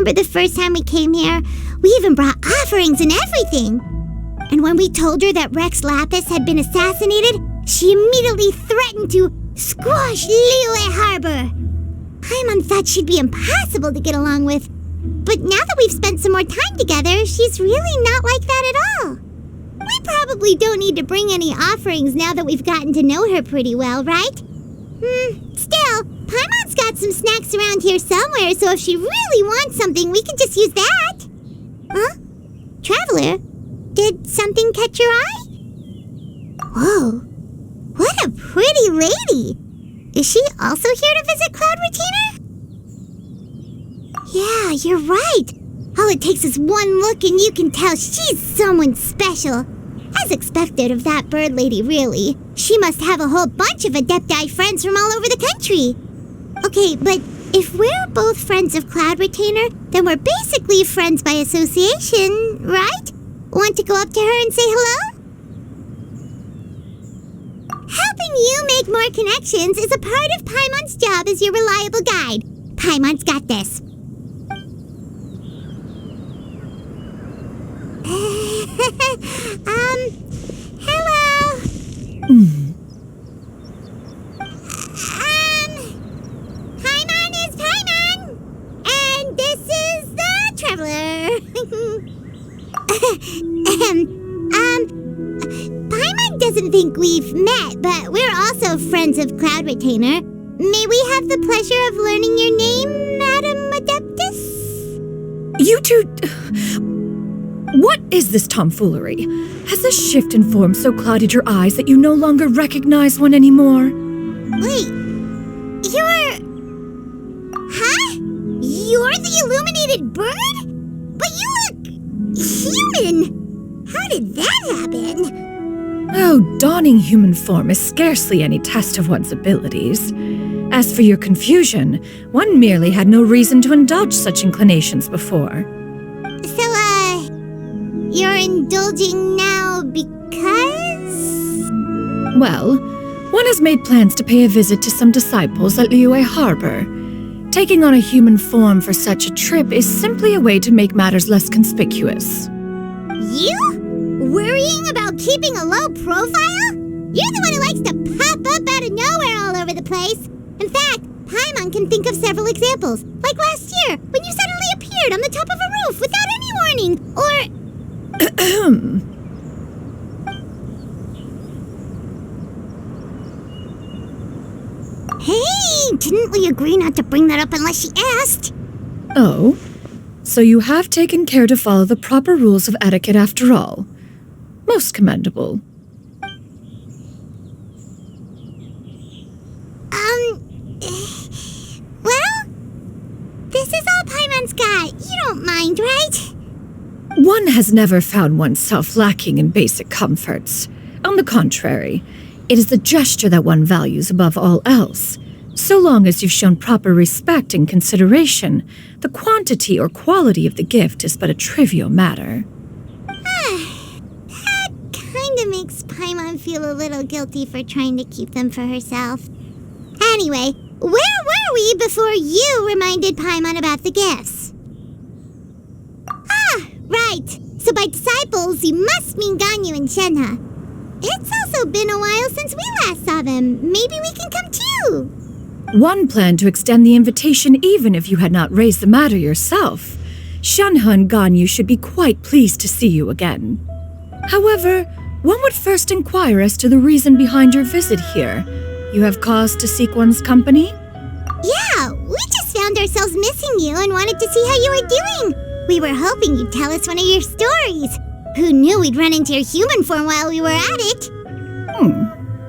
remember the first time we came here? We even brought offerings and everything. And when we told her that Rex Lapis had been assassinated, she immediately threatened to squash Liyue Harbor. Paimon thought she'd be impossible to get along with. But now that we've spent some more time together, she's really not like that at all. We probably don't need to bring any offerings now that we've gotten to know her pretty well, right? Still, Paimon's got some snacks around here somewhere, so if she really wants something, we can just use that. Huh? Traveler, did something catch your eye? Whoa, what a pretty lady! Is she also here to visit Cloud Retainer? Yeah, you're right. All it takes is one look and you can tell she's someone special. As expected of that bird lady, really. She must have a whole bunch of Adepti friends from all over the country. Okay, but if we're both friends of Cloud Retainer, then we're basically friends by association, right? Want to go up to her and say hello? Helping you make more connections is a part of Paimon's job as your reliable guide. Paimon's got this. Hello. Paimon is Paimon, and this is the Traveler. Paimon doesn't think we've met, but we're also friends of Cloud Retainer. May we have the pleasure of learning your name, Madam Adeptus? You two... What is this tomfoolery? Has this shift in form so clouded your eyes that you no longer recognize one anymore? Wait, you're... Huh? You're the illuminated bird? But you look... human! How did that happen? Oh, donning human form is scarcely any test of one's abilities. As for your confusion, one merely had no reason to indulge such inclinations before. So, you're indulging now because? Well, one has made plans to pay a visit to some disciples at Liyue Harbor. Taking on a human form for such a trip is simply a way to make matters less conspicuous. You? Worrying about keeping a low profile? You're the one who likes to pop up out of nowhere all over the place. In fact, Paimon can think of several examples. Like last year, when you suddenly appeared on the top of a roof without any warning, or... Hey, didn't we agree not to bring that up unless she asked? Oh, so you have taken care to follow the proper rules of etiquette after all. Most commendable. Well, this is all Paimon's got. You don't mind, right? One has never found oneself lacking in basic comforts. On the contrary, it is the gesture that one values above all else. So long as you've shown proper respect and consideration, the quantity or quality of the gift is but a trivial matter. That kinda makes Paimon feel a little guilty for trying to keep them for herself. Anyway, where were we before you reminded Paimon about the gifts? Right. So by disciples, you must mean Ganyu and Shenhe. It's also been a while since we last saw them. Maybe we can come too. One planned to extend the invitation even if you had not raised the matter yourself. Shenhe and Ganyu should be quite pleased to see you again. However, one would first inquire as to the reason behind your visit here. You have cause to seek one's company? Yeah, we just found ourselves missing you and wanted to see how you were doing. We were hoping you'd tell us one of your stories. Who knew we'd run into your human form while we were at it?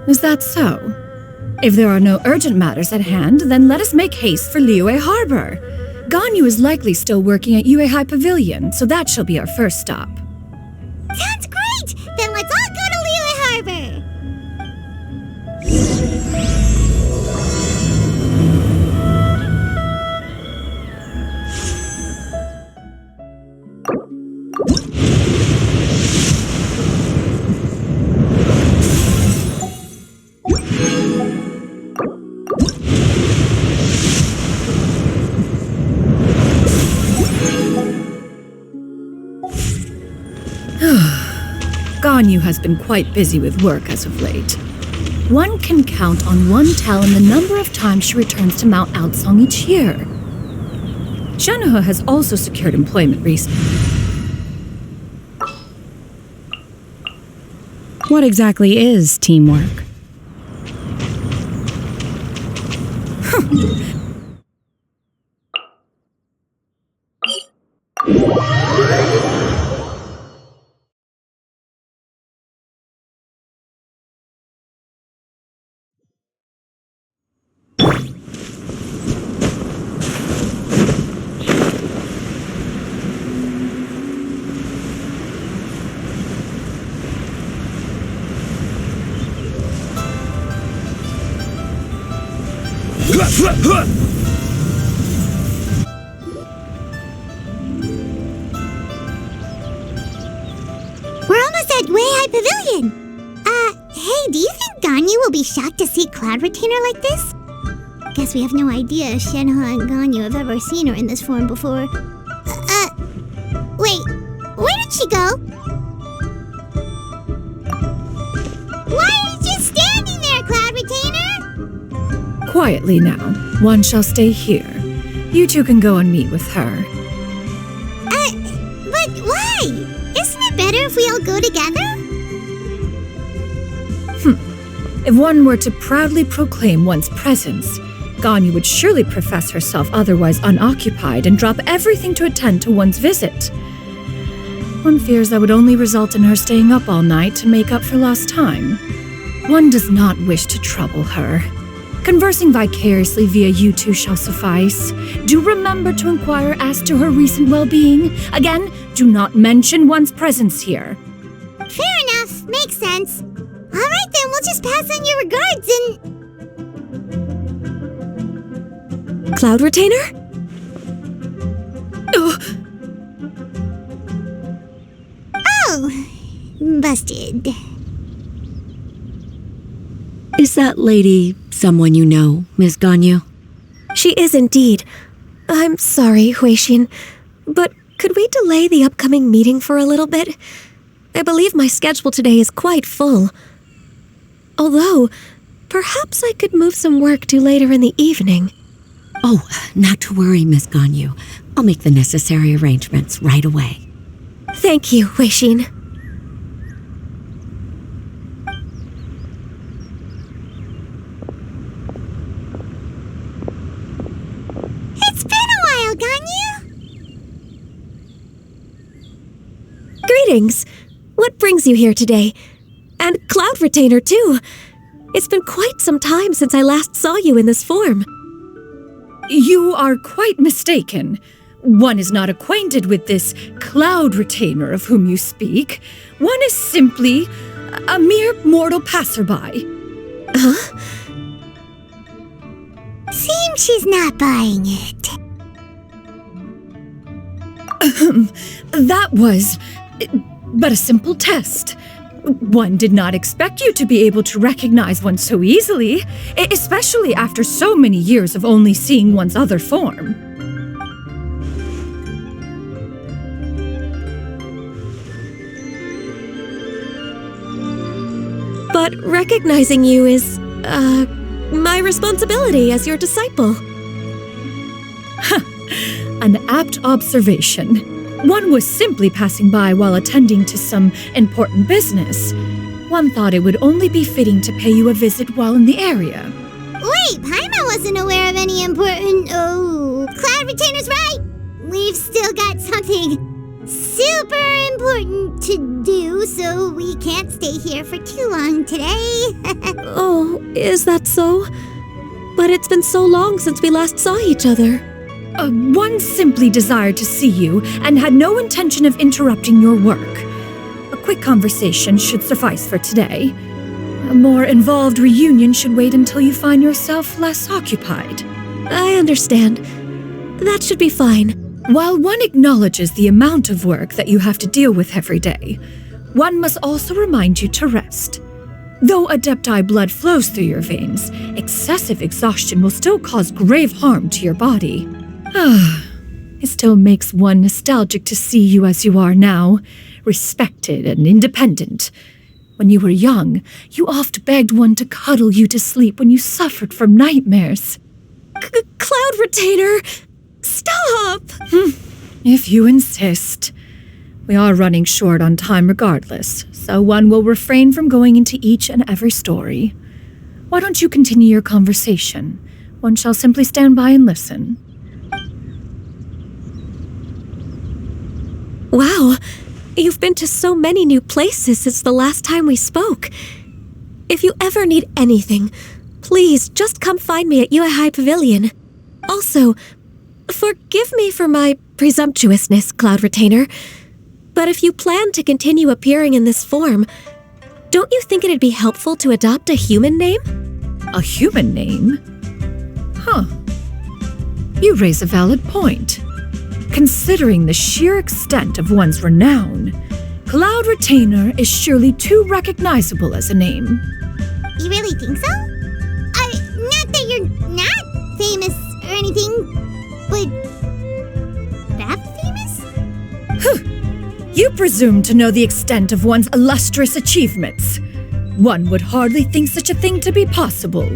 Is that so? If there are no urgent matters at hand, then let us make haste for Liyue Harbor. Ganyu is likely still working at Yuehai Pavilion, so that shall be our first stop. Sounds great! Then let's all go to Liyue Harbor! Ganyu has been quite busy with work as of late. One can count on one tell in the number of times she returns to Mount Outsong each year. Shenhe has also secured employment recently. What exactly is teamwork? We're almost at Weihai Pavilion. Hey, do you think Ganyu will be shocked to see Cloud Retainer like this? Guess we have no idea if Shenhe and Ganyu have ever seen her in this form before. Wait, where did she go? Why are you just standing there, Cloud Retainer? Quietly now. One shall stay here. You two can go and meet with her. But why? Isn't it better if we all go together? If one were to proudly proclaim one's presence, Ganyu would surely profess herself otherwise unoccupied and drop everything to attend to one's visit. One fears that would only result in her staying up all night to make up for lost time. One does not wish to trouble her. Conversing vicariously via you two shall suffice. Do remember to inquire as to her recent well-being. Again, do not mention one's presence here. Fair enough, makes sense. All right then, we'll just pass on your regards and... Cloud Retainer? Oh, busted. Is that lady someone you know, Miss Ganyu? She is indeed. I'm sorry, Huixin, but could we delay the upcoming meeting for a little bit? I believe my schedule today is quite full. Although, perhaps I could move some work to later in the evening. Oh, not to worry, Miss Ganyu. I'll make the necessary arrangements right away. Thank you, Huixin. It's been a while, Ganyu. Greetings. What brings you here today? And Cloud Retainer, too. It's been quite some time since I last saw you in this form. You are quite mistaken. One is not acquainted with this Cloud Retainer of whom you speak. One is simply a mere mortal passerby. Huh? Seems she's not buying it. That was but a simple test. One did not expect you to be able to recognize one so easily, especially after so many years of only seeing one's other form. But recognizing you is, my responsibility as your disciple. An apt observation. One was simply passing by while attending to some important business. One thought it would only be fitting to pay you a visit while in the area. Wait, Paimon wasn't aware of any important... Oh, Cloud Retainer's right. We've still got something super important to do, so we can't stay here for too long today. Oh, is that so? But it's been so long since we last saw each other. One simply desired to see you and had no intention of interrupting your work. A quick conversation should suffice for today. A more involved reunion should wait until you find yourself less occupied. I understand. That should be fine. While one acknowledges the amount of work that you have to deal with every day, one must also remind you to rest. Though Adepti blood flows through your veins, excessive exhaustion will still cause grave harm to your body. It still makes one nostalgic to see you as you are now, respected and independent. When you were young, you oft begged one to cuddle you to sleep when you suffered from nightmares. Cloud Retainer! Stop! If you insist. We are running short on time regardless, so one will refrain from going into each and every story. Why don't you continue your conversation? One shall simply stand by and listen. Wow, you've been to so many new places since the last time we spoke. If you ever need anything, please just come find me at Liyue Pavilion. Also, forgive me for my presumptuousness, Cloud Retainer, but if you plan to continue appearing in this form, don't you think it'd be helpful to adopt a human name? A human name? Huh. You raise a valid point. Considering the sheer extent of one's renown, Cloud Retainer is surely too recognizable as a name. You really think so? Not that you're not famous or anything, but that famous? You presume to know the extent of one's illustrious achievements. One would hardly think such a thing to be possible.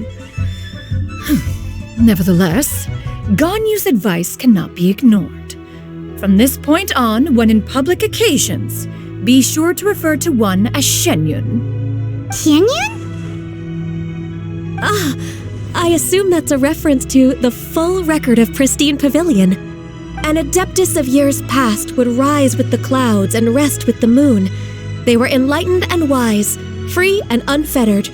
Nevertheless, Ganyu's advice cannot be ignored. From this point on, when in public occasions, be sure to refer to one as Xianyun. Xianyun? I assume that's a reference to the full record of Pristine Pavilion. An adeptus of years past would rise with the clouds and rest with the moon. They were enlightened and wise, free and unfettered.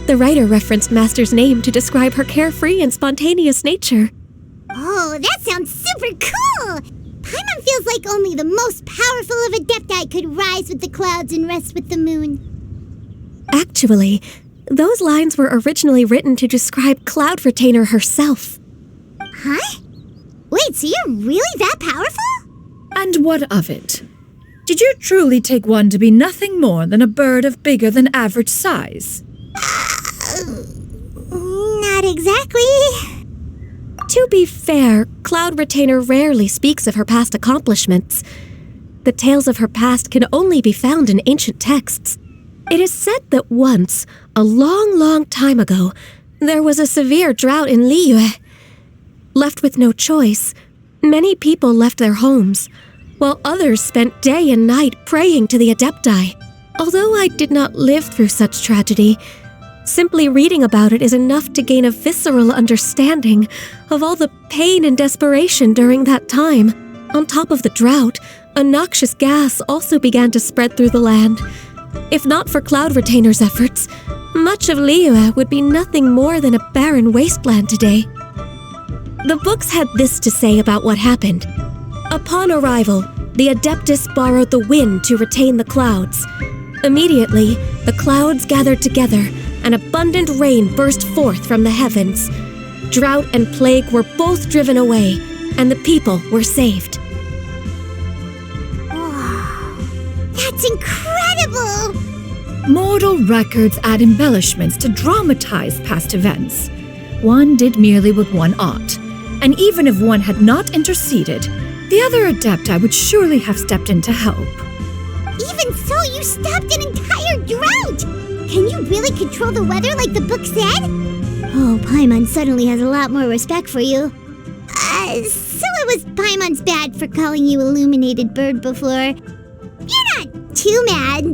The writer referenced Master's name to describe her carefree and spontaneous nature. Oh, that sounds super cool! Paimon feels like only the most powerful of Adepti could rise with the clouds and rest with the moon. Actually, those lines were originally written to describe Cloud Retainer herself. Huh? Wait, so you're really that powerful? And what of it? Did you truly take one to be nothing more than a bird of bigger than average size? Not exactly. To be fair, Cloud Retainer rarely speaks of her past accomplishments. The tales of her past can only be found in ancient texts. It is said that once, a long, long time ago, there was a severe drought in Liyue. Left with no choice, many people left their homes, while others spent day and night praying to the Adepti. Although I did not live through such tragedy, simply reading about it is enough to gain a visceral understanding of all the pain and desperation during that time. On top of the drought, a noxious gas also began to spread through the land. If not for Cloud Retainer's efforts, much of Liyue would be nothing more than a barren wasteland today. The books had this to say about what happened. Upon arrival, the Adeptus borrowed the wind to retain the clouds. Immediately, the clouds gathered together, and abundant rain burst forth from the heavens. Drought and plague were both driven away, and the people were saved. Wow, that's incredible! Mortal records add embellishments to dramatize past events. One did merely what one ought, and even if one had not interceded, the other Adepti would surely have stepped in to help. Even so, you stopped an entire drought! Can you really control the weather like the book said? Oh, Paimon suddenly has a lot more respect for you. So it was Paimon's bad for calling you Illuminated Bird before. You're not too mad,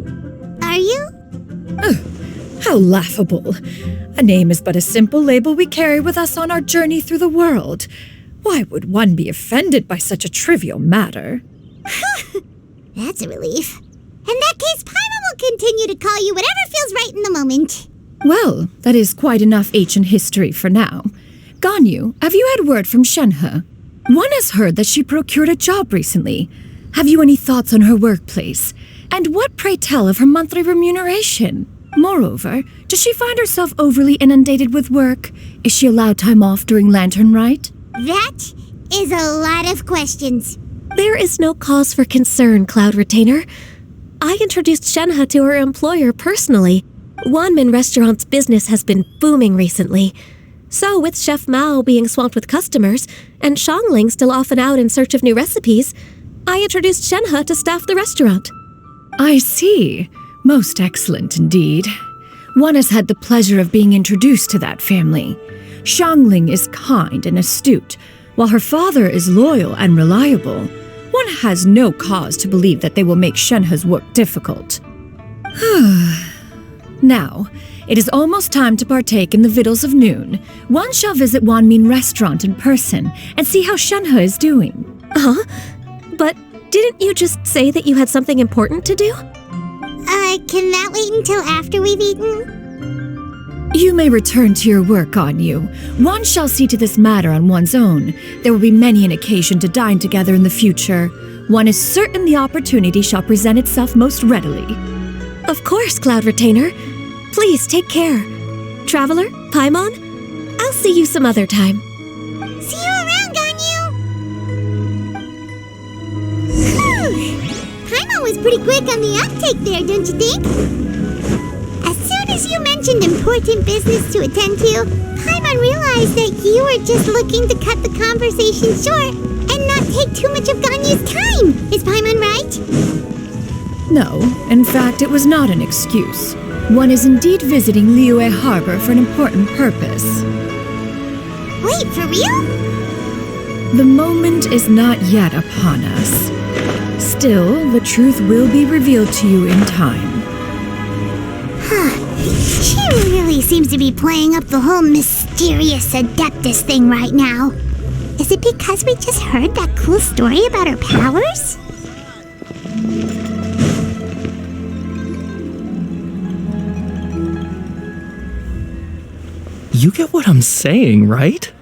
are you? How laughable. A name is but a simple label we carry with us on our journey through the world. Why would one be offended by such a trivial matter? That's a relief. In that case, Paimon will continue to call you whatever feels right in the moment. Well, that is quite enough ancient history for now. Ganyu, have you had word from Shenhe? One has heard that she procured a job recently. Have you any thoughts on her workplace? And what, pray tell, of her monthly remuneration? Moreover, does she find herself overly inundated with work? Is she allowed time off during Lantern Rite? That is a lot of questions. There is no cause for concern, Cloud Retainer. I introduced Shenhe to her employer personally. Wanmin Restaurant's business has been booming recently. So, with Chef Mao being swamped with customers, and Xiangling still off and out in search of new recipes, I introduced Shenhe to staff the restaurant. I see. Most excellent indeed. One has had the pleasure of being introduced to that family. Zhongli is kind and astute, while her father is loyal and reliable. One has no cause to believe that they will make Shenhe's work difficult. Now, it is almost time to partake in the victuals of noon. One shall visit Wanmin restaurant in person and see how Shenhe is doing. Huh? But didn't you just say that you had something important to do? Can that wait until after we've eaten? You may return to your work, Ganyu. One shall see to this matter on one's own. There will be many an occasion to dine together in the future. One is certain the opportunity shall present itself most readily. Of course, Cloud Retainer. Please take care. Traveler, Paimon, I'll see you some other time. See you around, Ganyu! Whew. Paimon was pretty quick on the uptake there, don't you think? As soon as you mentioned important business to attend to, Paimon realized that you were just looking to cut the conversation short and not take too much of Ganyu's time. Is Paimon right? No, in fact, it was not an excuse. One is indeed visiting Liyue Harbor for an important purpose. Wait, for real? The moment is not yet upon us. Still, the truth will be revealed to you in time. She really seems to be playing up the whole mysterious adeptus thing right now. Is it because we just heard that cool story about her powers? You get what I'm saying, right?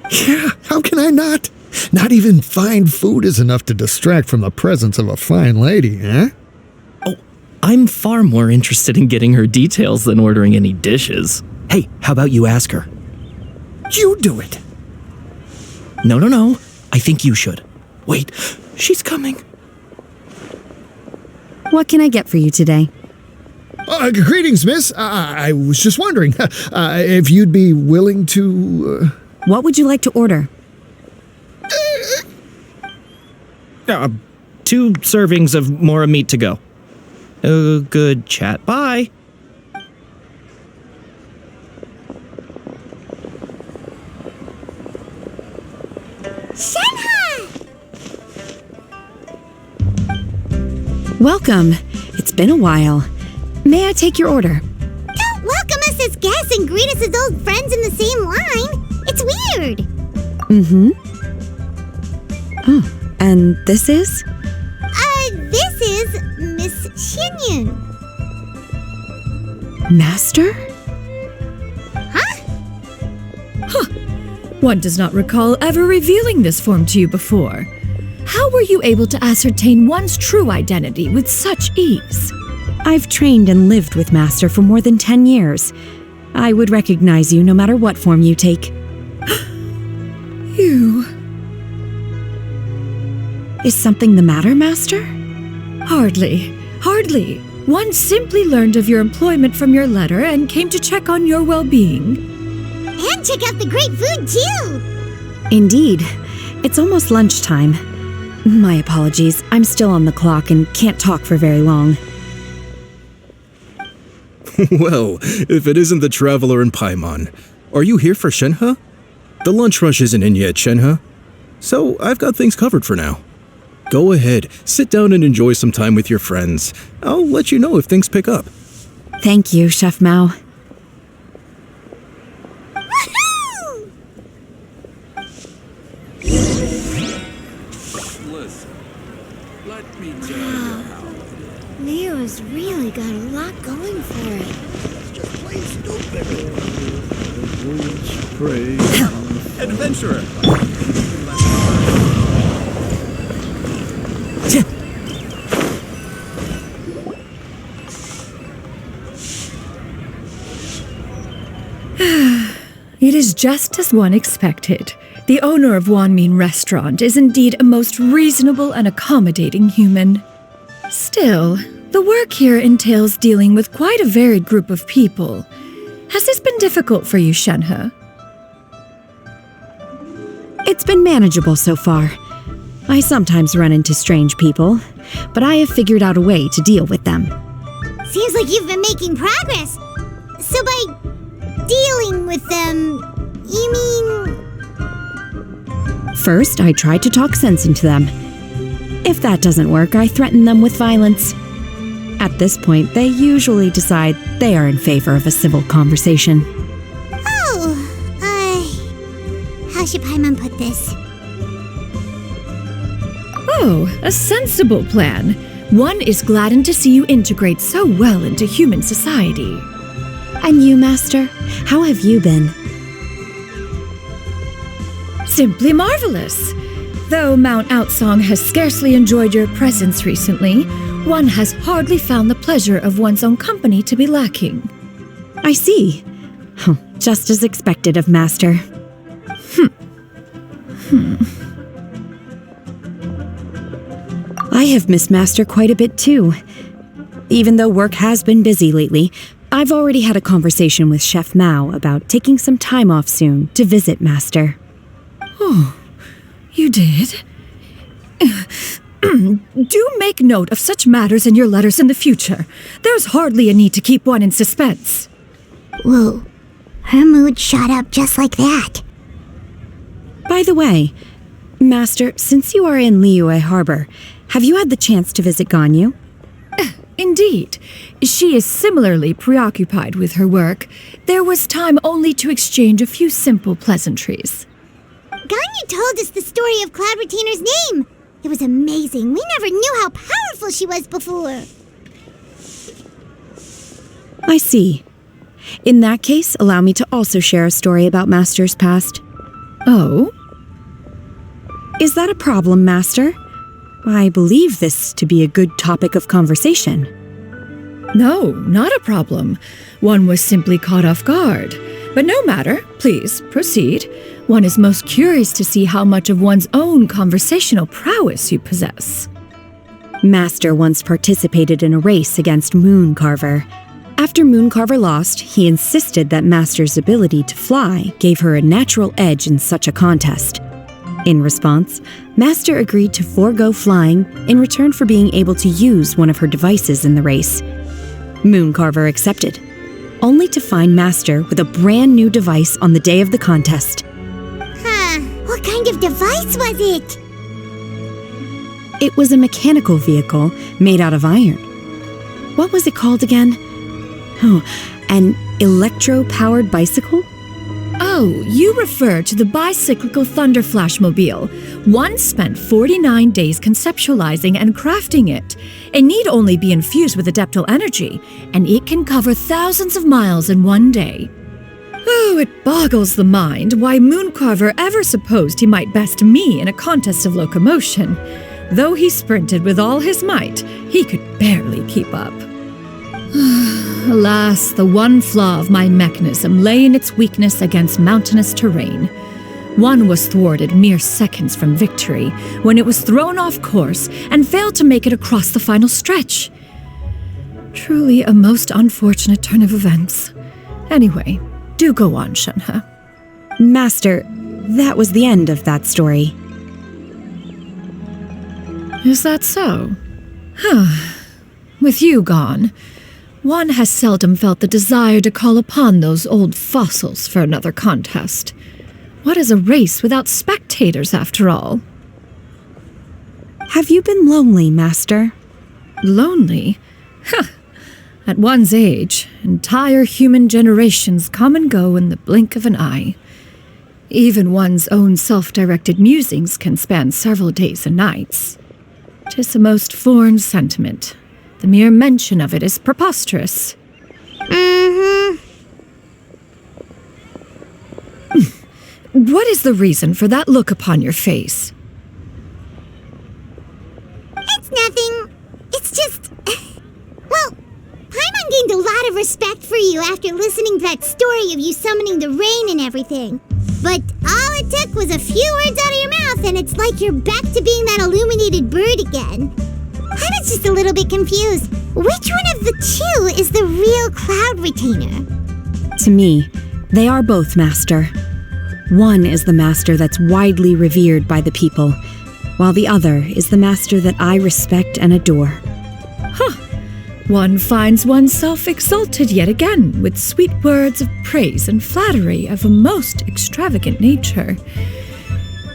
Yeah, how can I not? Not even fine food is enough to distract from the presence of a fine lady, eh? Oh, I'm far more interested in getting her details than ordering any dishes. Hey, how about you ask her? You do it. No. I think you should. Wait, she's coming. What can I get for you today? Greetings, miss. I was just wondering if you'd be willing to... What would you like to order? 2 servings of more meat to go. Good chat. Bye. Shenhe! Welcome. It's been a while. May I take your order? Don't welcome us as guests and greet us as old friends in the same line. It's weird. Mm-hmm. Oh, and this is? This is Miss Xianyun. Master? One does not recall ever revealing this form to you before. How were you able to ascertain one's true identity with such ease? I've trained and lived with Master for more than 10 years. I would recognize you no matter what form you take. You... Is something the matter, Master? Hardly. One simply learned of your employment from your letter and came to check on your well-being. And check out the great food, too. Indeed. It's almost lunchtime. My apologies. I'm still on the clock and can't talk for very long. Well, if it isn't the Traveler and Paimon. Are you here for Shenhe? The lunch rush isn't in yet, Shenhe. So I've got things covered for now. Go ahead, sit down and enjoy some time with your friends. I'll let you know if things pick up. Thank you, Chef Mao. Woohoo! Listen, let me tell you how. Liyue's really got a lot going for it. Just plain stupid. Adventurer! It is just as one expected. The owner of Wanmin restaurant is indeed a most reasonable and accommodating human. Still, the work here entails dealing with quite a varied group of people. Has this been difficult for you, Shenhe? It's been manageable so far. I sometimes run into strange people. but I have figured out a way to deal with them. Seems like you've been making progress. So by dealing with them, you mean... First, I try to talk sense into them. If that doesn't work, I threaten them with violence. At this point, they usually decide they are in favor of a civil conversation. How should Paimon put this? Oh, a sensible plan. One is gladdened to see you integrate so well into human society. And you, Master? How have you been? Simply marvelous. Though Mount Outsong has scarcely enjoyed your presence recently, one has hardly found the pleasure of one's own company to be lacking. I see. Just as expected of Master. I have missed Master quite a bit too. Even though work has been busy lately, I've already had a conversation with Chef Mao about taking some time off soon to visit Master. Oh, you did? Do make note of such matters in your letters in the future. There's hardly a need to keep one in suspense. Whoa, her mood shot up just like that. By the way, Master, since you are in Liyue Harbor, have you had the chance to visit Ganyu? Indeed. She is similarly preoccupied with her work. There was time only to exchange a few simple pleasantries. Ganyu told us the story of Cloud Retainer's name. It was amazing. We never knew how powerful she was before. I see. In that case, allow me to also share a story about Master's past. Oh? Is that a problem, Master? I believe this to be a good topic of conversation. No, not a problem. One was simply caught off guard. But no matter, please, proceed. One is most curious to see how much of one's own conversational prowess you possess. Master once participated in a race against Mooncarver. After Mooncarver lost, he insisted that Master's ability to fly gave her a natural edge in such a contest. In response, Master agreed to forego flying in return for being able to use one of her devices in the race. Mooncarver accepted, only to find Master with a brand new device on the day of the contest. What kind of device was it? It was a mechanical vehicle made out of iron. What was it called again? Oh, an electro-powered bicycle? Oh, you refer to the bicyclical Thunder Flashmobile. One spent 49 days conceptualizing and crafting it. It need only be infused with adeptal energy, and it can cover thousands of miles in one day. Oh, it boggles the mind why Mooncarver ever supposed he might best me in a contest of locomotion. Though he sprinted with all his might, he could barely keep up. Alas, the one flaw of my mechanism lay in its weakness against mountainous terrain. One was thwarted mere seconds from victory when it was thrown off course and failed to make it across the final stretch. Truly a most unfortunate turn of events. Anyway, do go on, Shenhe. Master, that was the end of that story. Is that so? With you gone, one has seldom felt the desire to call upon those old fossils for another contest. What is a race without spectators, after all? Have you been lonely, Master? Lonely? At one's age, entire human generations come and go in the blink of an eye. Even one's own self-directed musings can span several days and nights. 'Tis a most foreign sentiment. The mere mention of it is preposterous. What is the reason for that look upon your face? It's nothing. It's just... Well, Paimon gained a lot of respect for you after listening to that story of you summoning the rain and everything. But all it took was a few words out of your mouth and it's like you're back to being that illuminated bird again. I was just a little bit confused. Which one of the two is the real Cloud Retainer? To me, they are both, Master. One is the Master that's widely revered by the people. while the other is the master that I respect and adore. One finds oneself exalted yet again with sweet words of praise and flattery of a most extravagant nature.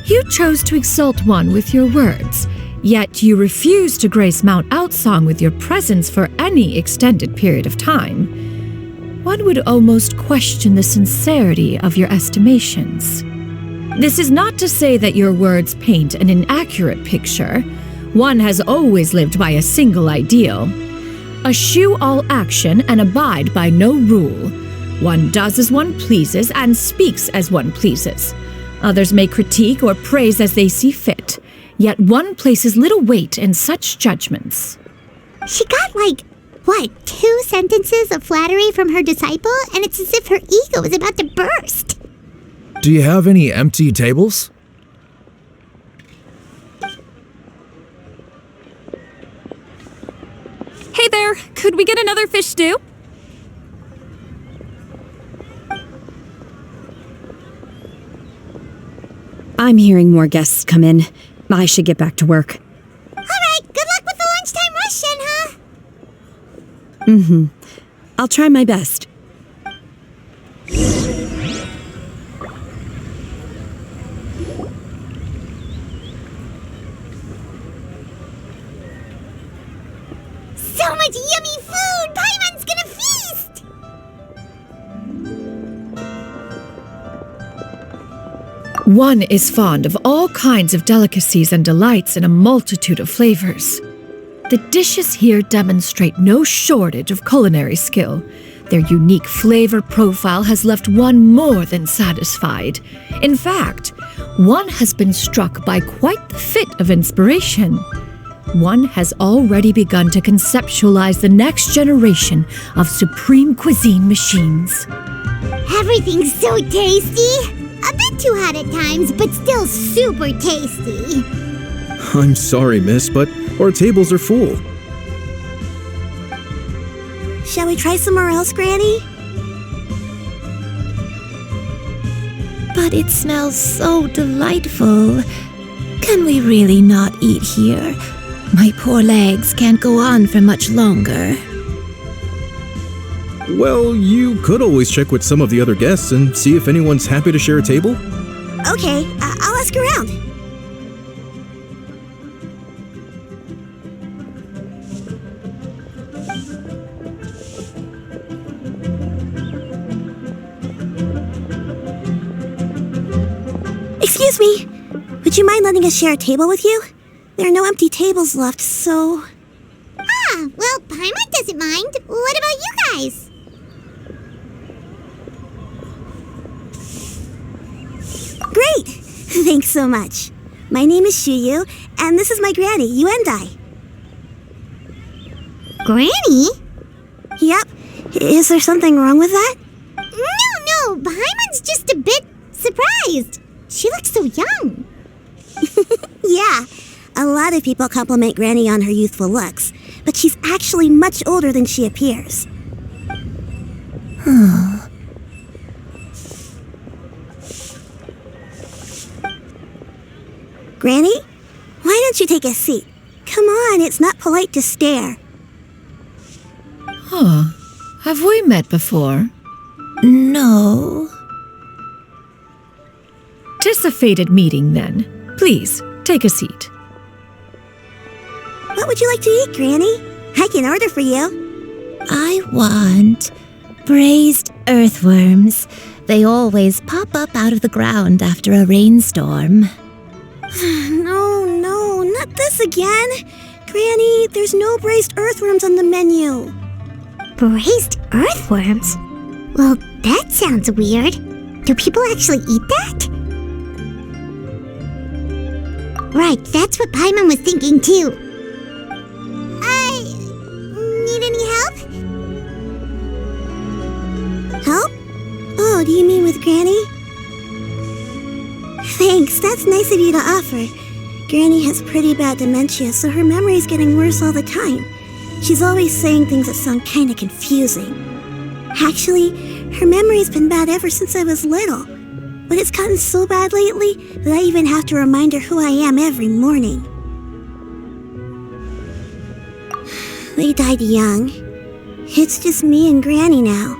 You chose to exalt one with your words, yet you refuse to grace Mount Outsong with your presence for any extended period of time. One would almost question the sincerity of your estimations. This is not to say that your words paint an inaccurate picture. One has always lived by a single ideal. Eschew all action and abide by no rule. One does as one pleases and speaks as one pleases. Others may critique or praise as they see fit, yet one places little weight in such judgments. She got 2 sentences of flattery from her disciple, and it's as if her ego is about to burst. Do you have any empty tables? Hey there, could we get another fish stew? I'm hearing more guests come in. I should get back to work. All right, good luck with the lunchtime rush, Shenhe. I'll try my best. So much yummy food! Paimon's gonna feast! One is fond of all kinds of delicacies and delights in a multitude of flavors. The dishes here demonstrate no shortage of culinary skill. Their unique flavor profile has left one more than satisfied. In fact, one has been struck by quite the fit of inspiration. One has already begun to conceptualize the next generation of supreme cuisine machines. Everything's so tasty! A bit too hot at times, but still super tasty. I'm sorry, miss, but our tables are full. Shall we try somewhere else, Granny? But it smells so delightful. Can we really not eat here? My poor legs can't go on for much longer. Well, you could always check with some of the other guests and see if anyone's happy to share a table. Okay, I'll ask around. Excuse me, would you mind letting us share a table with you? There are no empty tables left, so... well, Paimon doesn't mind. What about you guys? Great! Thanks so much. My name is Xianyun, and this is my granny, Yuendai. Granny? Yep. Is there something wrong with that? No, Paimon's just a bit surprised. She looks so young. Yeah, a lot of people compliment Granny on her youthful looks, but she's actually much older than she appears. Granny, why don't you take a seat? Come on, it's not polite to stare. Have we met before? No. 'Tis a fated meeting, then. Please, take a seat. What would you like to eat, Granny? I can order for you. I want braised earthworms. They always pop up out of the ground after a rainstorm. No, not this again. Granny, there's no braised earthworms on the menu. Braised earthworms? Well, that sounds weird. Do people actually eat that? Right, that's what Paimon was thinking too. Need any help? Help? Oh, do you mean with Granny? Thanks, that's nice of you to offer. Granny has pretty bad dementia, so her memory's getting worse all the time. She's always saying things that sound kinda confusing. Actually, her memory's been bad ever since I was little. but it's gotten so bad lately that I even have to remind her who I am every morning. They died young. It's just me and Granny now.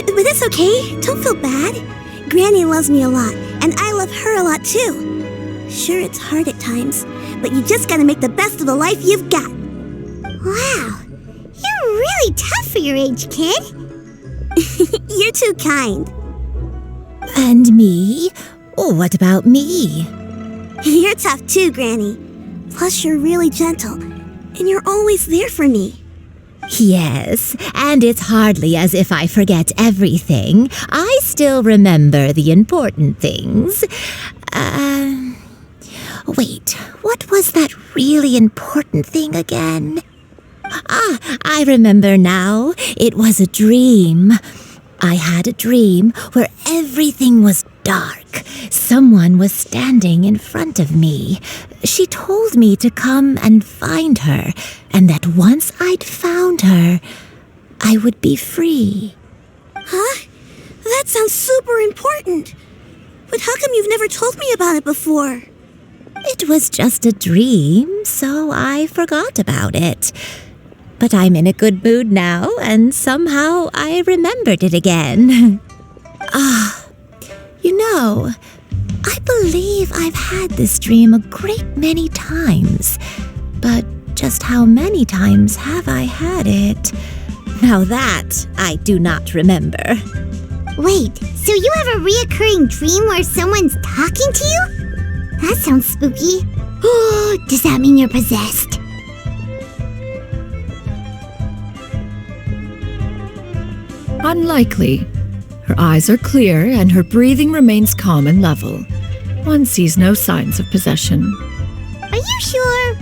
But it's okay. Don't feel bad. Granny loves me a lot, and I love her a lot too. Sure, it's hard at times, but you just gotta make the best of the life you've got. Wow, you're really tough for your age, kid. You're too kind. And me? What about me? You're tough too, Granny. Plus, you're really gentle, and you're always there for me. Yes, and it's hardly as if I forget everything. I still remember the important things. Wait, what was that really important thing again? I remember now. It was a dream. I had a dream where everything was dark. Someone was standing in front of me. She told me to come and find her, and that once I'd found her, I would be free. Huh? That sounds super important. But how come you've never told me about it before? It was just a dream, so I forgot about it. But I'm in a good mood now, and somehow I remembered it again. You know, I believe I've had this dream a great many times. But just how many times have I had it? Now that I do not remember. Wait, so you have a reoccurring dream where someone's talking to you? That sounds spooky. Does that mean you're possessed? Unlikely. Her eyes are clear and her breathing remains calm and level. One sees no signs of possession. Are you sure?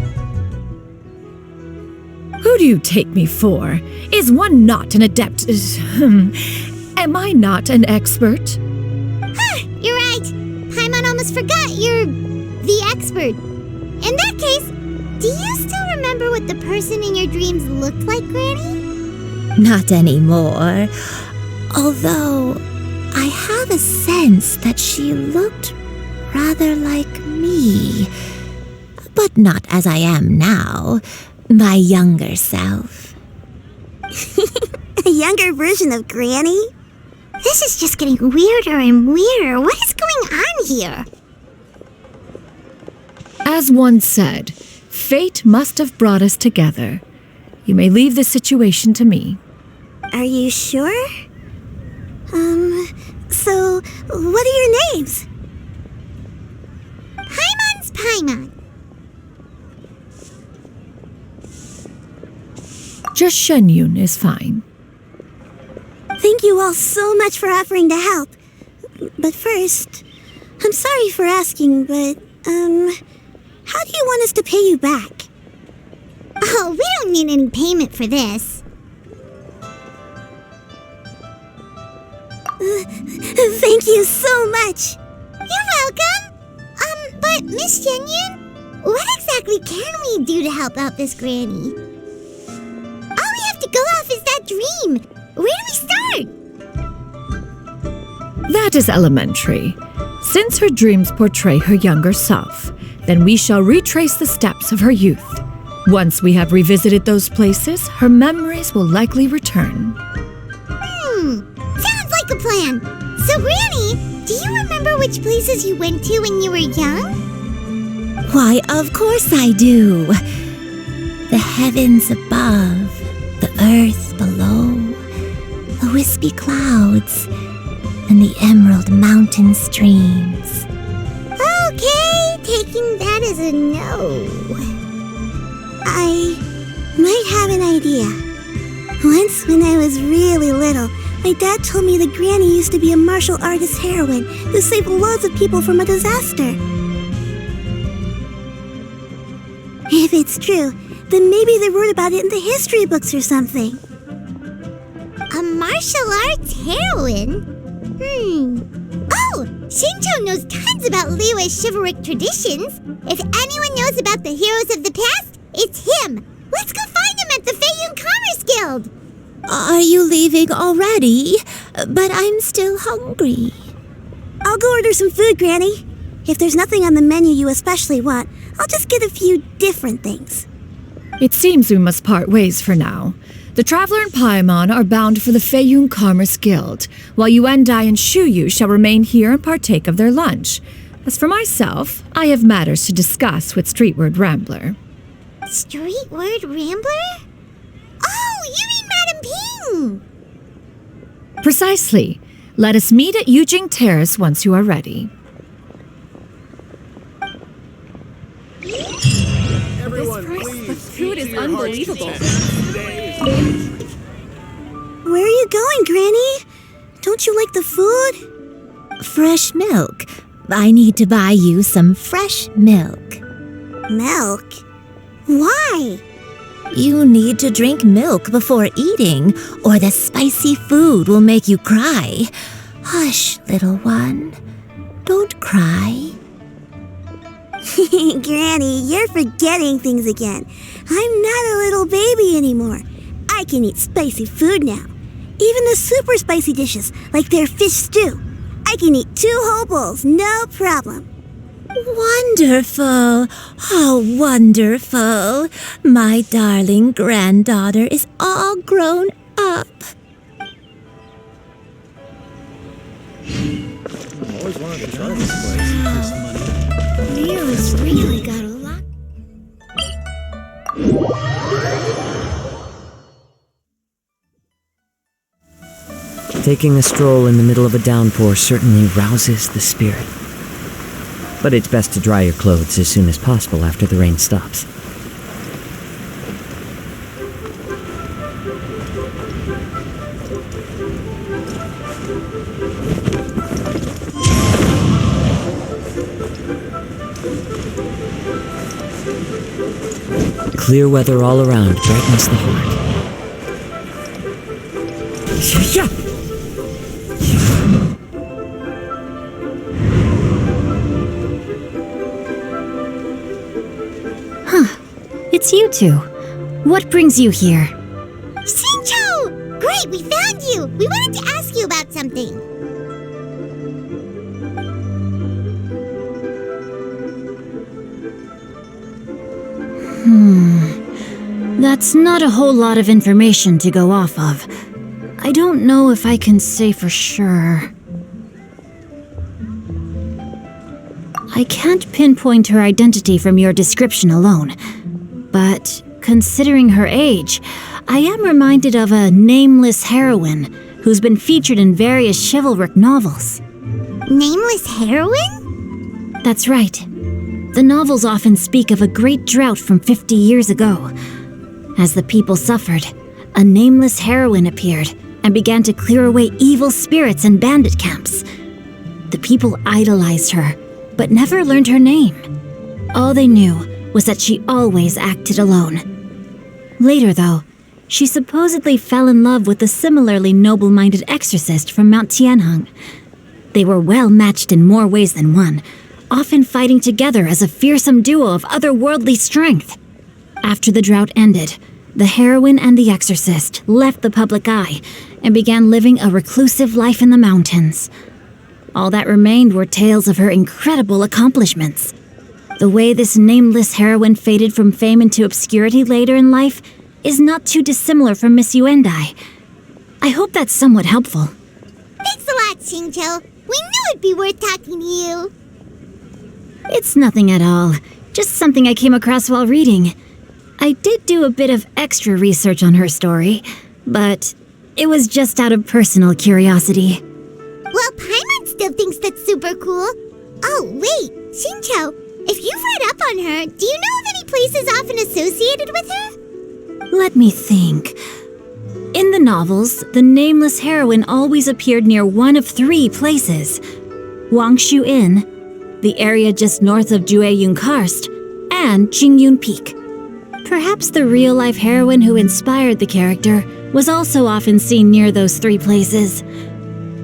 Who do you take me for? Is one not an adept? Am I not an expert? You're right. Paimon almost forgot you're the expert. In that case, do you still remember what the person in your dreams looked like, Granny? Not anymore. Although, I have a sense that she looked rather like me. But not as I am now. My younger self. A younger version of Granny? This is just getting weirder and weirder. What is going on here? As one said, fate must have brought us together. You may leave this situation to me. Are you sure? So, what are your names? Paimon's Paimon. Just Xianyun is fine. Thank you all so much for offering to help. But first, I'm sorry for asking, but, how do you want us to pay you back? Oh, we don't need any payment for this. Thank you so much. You're welcome. But Miss Xianyun, what exactly can we do to help out this Granny? All we have to go off is that dream. Where do we start? That is elementary. Since her dreams portray her younger self, then we shall retrace the steps of her youth. Once we have revisited those places, her memories will likely return. Sounds like a plan. So, Granny, do you remember which places you went to when you were young? Why, of course I do. The heavens above, the earth below, the wispy clouds, and the emerald mountain streams. Okay, taking that as a no. I might have an idea. Once when I was really little, my dad told me that Granny used to be a martial artist heroine who saved loads of people from a disaster. If it's true, then maybe they wrote about it in the history books or something. A martial arts heroine? Oh, Shinto knows tons about Liyue's chivalric traditions. If anyone knows about the heroes of the past, it's him. Let's go find him at the Xianyun Commerce Guild! Are you leaving already? But I'm still hungry. I'll go order some food, Granny. If there's nothing on the menu you especially want, I'll just get a few different things. It seems we must part ways for now. The Traveler and Paimon are bound for the Xianyun Commerce Guild, while Yuendai and Shuyu shall remain here and partake of their lunch. As for myself, I have matters to discuss with Streetward Rambler. Streetward Rambler? Oh, you mean Madame Ping! Precisely. Let us meet at Yujing Terrace once you are ready. Everyone, please. The food is unbelievable. Where are you going, Granny? Don't you like the food? Fresh milk. I need to buy you some fresh milk. Milk? Why? You need to drink milk before eating, or the spicy food will make you cry. Hush, little one. Don't cry. Granny, you're forgetting things again. I'm not a little baby anymore. I can eat spicy food now. Even the super spicy dishes, like their fish stew. I can eat 2 whole bowls, no problem. Wonderful! How wonderful! My darling granddaughter is all grown up. I've always wanted to try this place. Liyue's really got a lot. Taking a stroll in the middle of a downpour certainly rouses the spirit. But it's best to dry your clothes as soon as possible after the rain stops. Clear weather all around brightens the heart. Yeah. It's you two. What brings you here? Shincho! Great, we found you! We wanted to ask you about something. That's not a whole lot of information to go off of. I don't know if I can say for sure. I can't pinpoint her identity from your description alone. But considering her age, I am reminded of a nameless heroine who's been featured in various chivalric novels. Nameless heroine? That's right. The novels often speak of a great drought from 50 years ago. As the people suffered, a nameless heroine appeared and began to clear away evil spirits and bandit camps. The people idolized her, but never learned her name. All they knew was that she always acted alone. Later, though, she supposedly fell in love with a similarly noble-minded exorcist from Mount Tianheng. They were well matched in more ways than one, often fighting together as a fearsome duo of otherworldly strength. After the drought ended, the heroine and the exorcist left the public eye and began living a reclusive life in the mountains. All that remained were tales of her incredible accomplishments. The way this nameless heroine faded from fame into obscurity later in life is not too dissimilar from Miss Yuendai. I hope that's somewhat helpful. Thanks a lot, Shincho. We knew it'd be worth talking to you. It's nothing at all. Just something I came across while reading. I did do a bit of extra research on her story, but it was just out of personal curiosity. Well, Paimon still thinks that's super cool. Oh, wait, Shincho, if you've read up on her, do you know of any places often associated with her? Let me think. In the novels, the nameless heroine always appeared near one of 3 places. Wangshu Inn, the area just north of Jueyun Karst, and Jingyun Peak. Perhaps the real-life heroine who inspired the character was also often seen near those 3 places.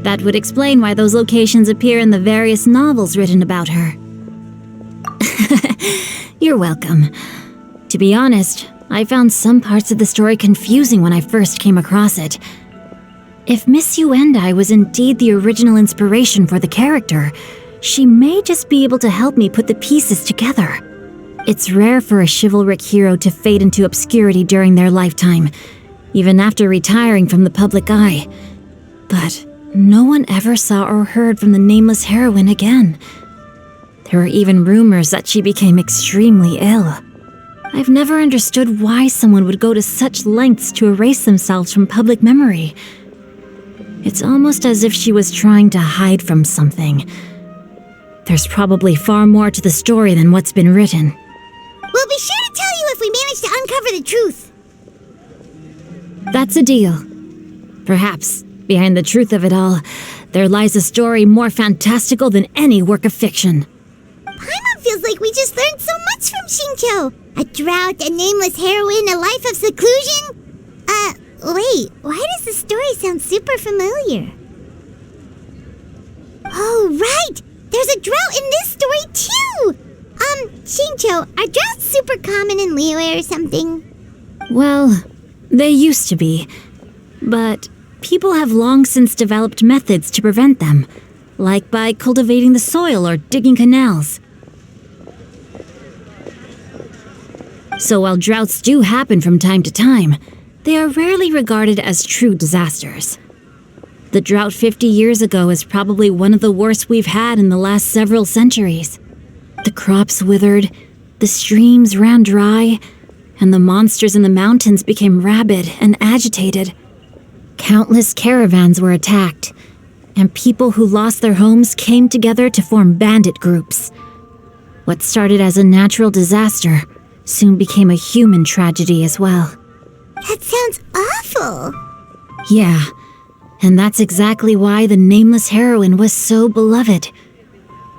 That would explain why those locations appear in the various novels written about her. You're welcome. To be honest, I found some parts of the story confusing when I first came across it. If Miss Yuendai was indeed the original inspiration for the character, she may just be able to help me put the pieces together. It's rare for a chivalric hero to fade into obscurity during their lifetime, even after retiring from the public eye. But no one ever saw or heard from the nameless heroine again. There were even rumors that she became extremely ill. I've never understood why someone would go to such lengths to erase themselves from public memory. It's almost as if she was trying to hide from something. There's probably far more to the story than what's been written. We'll be sure to tell you if we manage to uncover the truth. That's a deal. Perhaps, behind the truth of it all, there lies a story more fantastical than any work of fiction. Paimon feels like we just learned so much from Xingqiu. A drought, a nameless heroine, a life of seclusion. Wait, why does the story sound super familiar? Oh, right! There's a drought in this story, too! Xingqiu, are droughts super common in Liyue or something? Well, they used to be. But people have long since developed methods to prevent them, like by cultivating the soil or digging canals. So while droughts do happen from time to time, they are rarely regarded as true disasters. The drought 50 years ago is probably one of the worst we've had in the last several centuries. The crops withered, the streams ran dry, and the monsters in the mountains became rabid and agitated. Countless caravans were attacked, and people who lost their homes came together to form bandit groups. What started as a natural disaster soon became a human tragedy as well. That sounds awful. Yeah, and that's exactly why the nameless heroine was so beloved.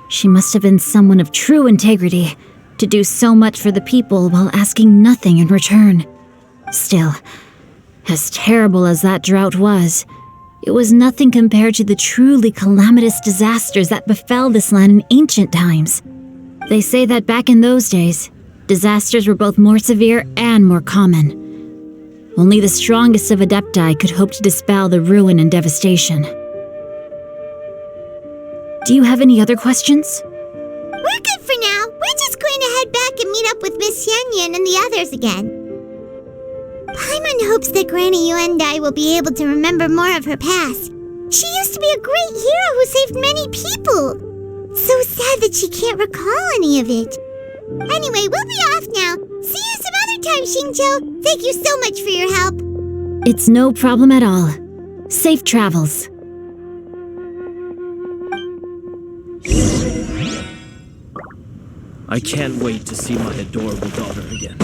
She must have been someone of true integrity to do so much for the people while asking nothing in return. Still, as terrible as that drought was, it was nothing compared to the truly calamitous disasters that befell this land in ancient times. They say that back in those days, disasters were both more severe and more common. Only the strongest of adepti could hope to dispel the ruin and devastation. Do you have any other questions? We're good for now. We're just going to head back and meet up with Miss Xianyun and the others again. Paimon hopes that Granny Yuendai will be able to remember more of her past. She used to be a great hero who saved many people. So sad that she can't recall any of it. Anyway, we'll be off now. See you some other time, Xingqiu. Thank you so much for your help. It's no problem at all. Safe travels. I can't wait to see my adorable daughter again.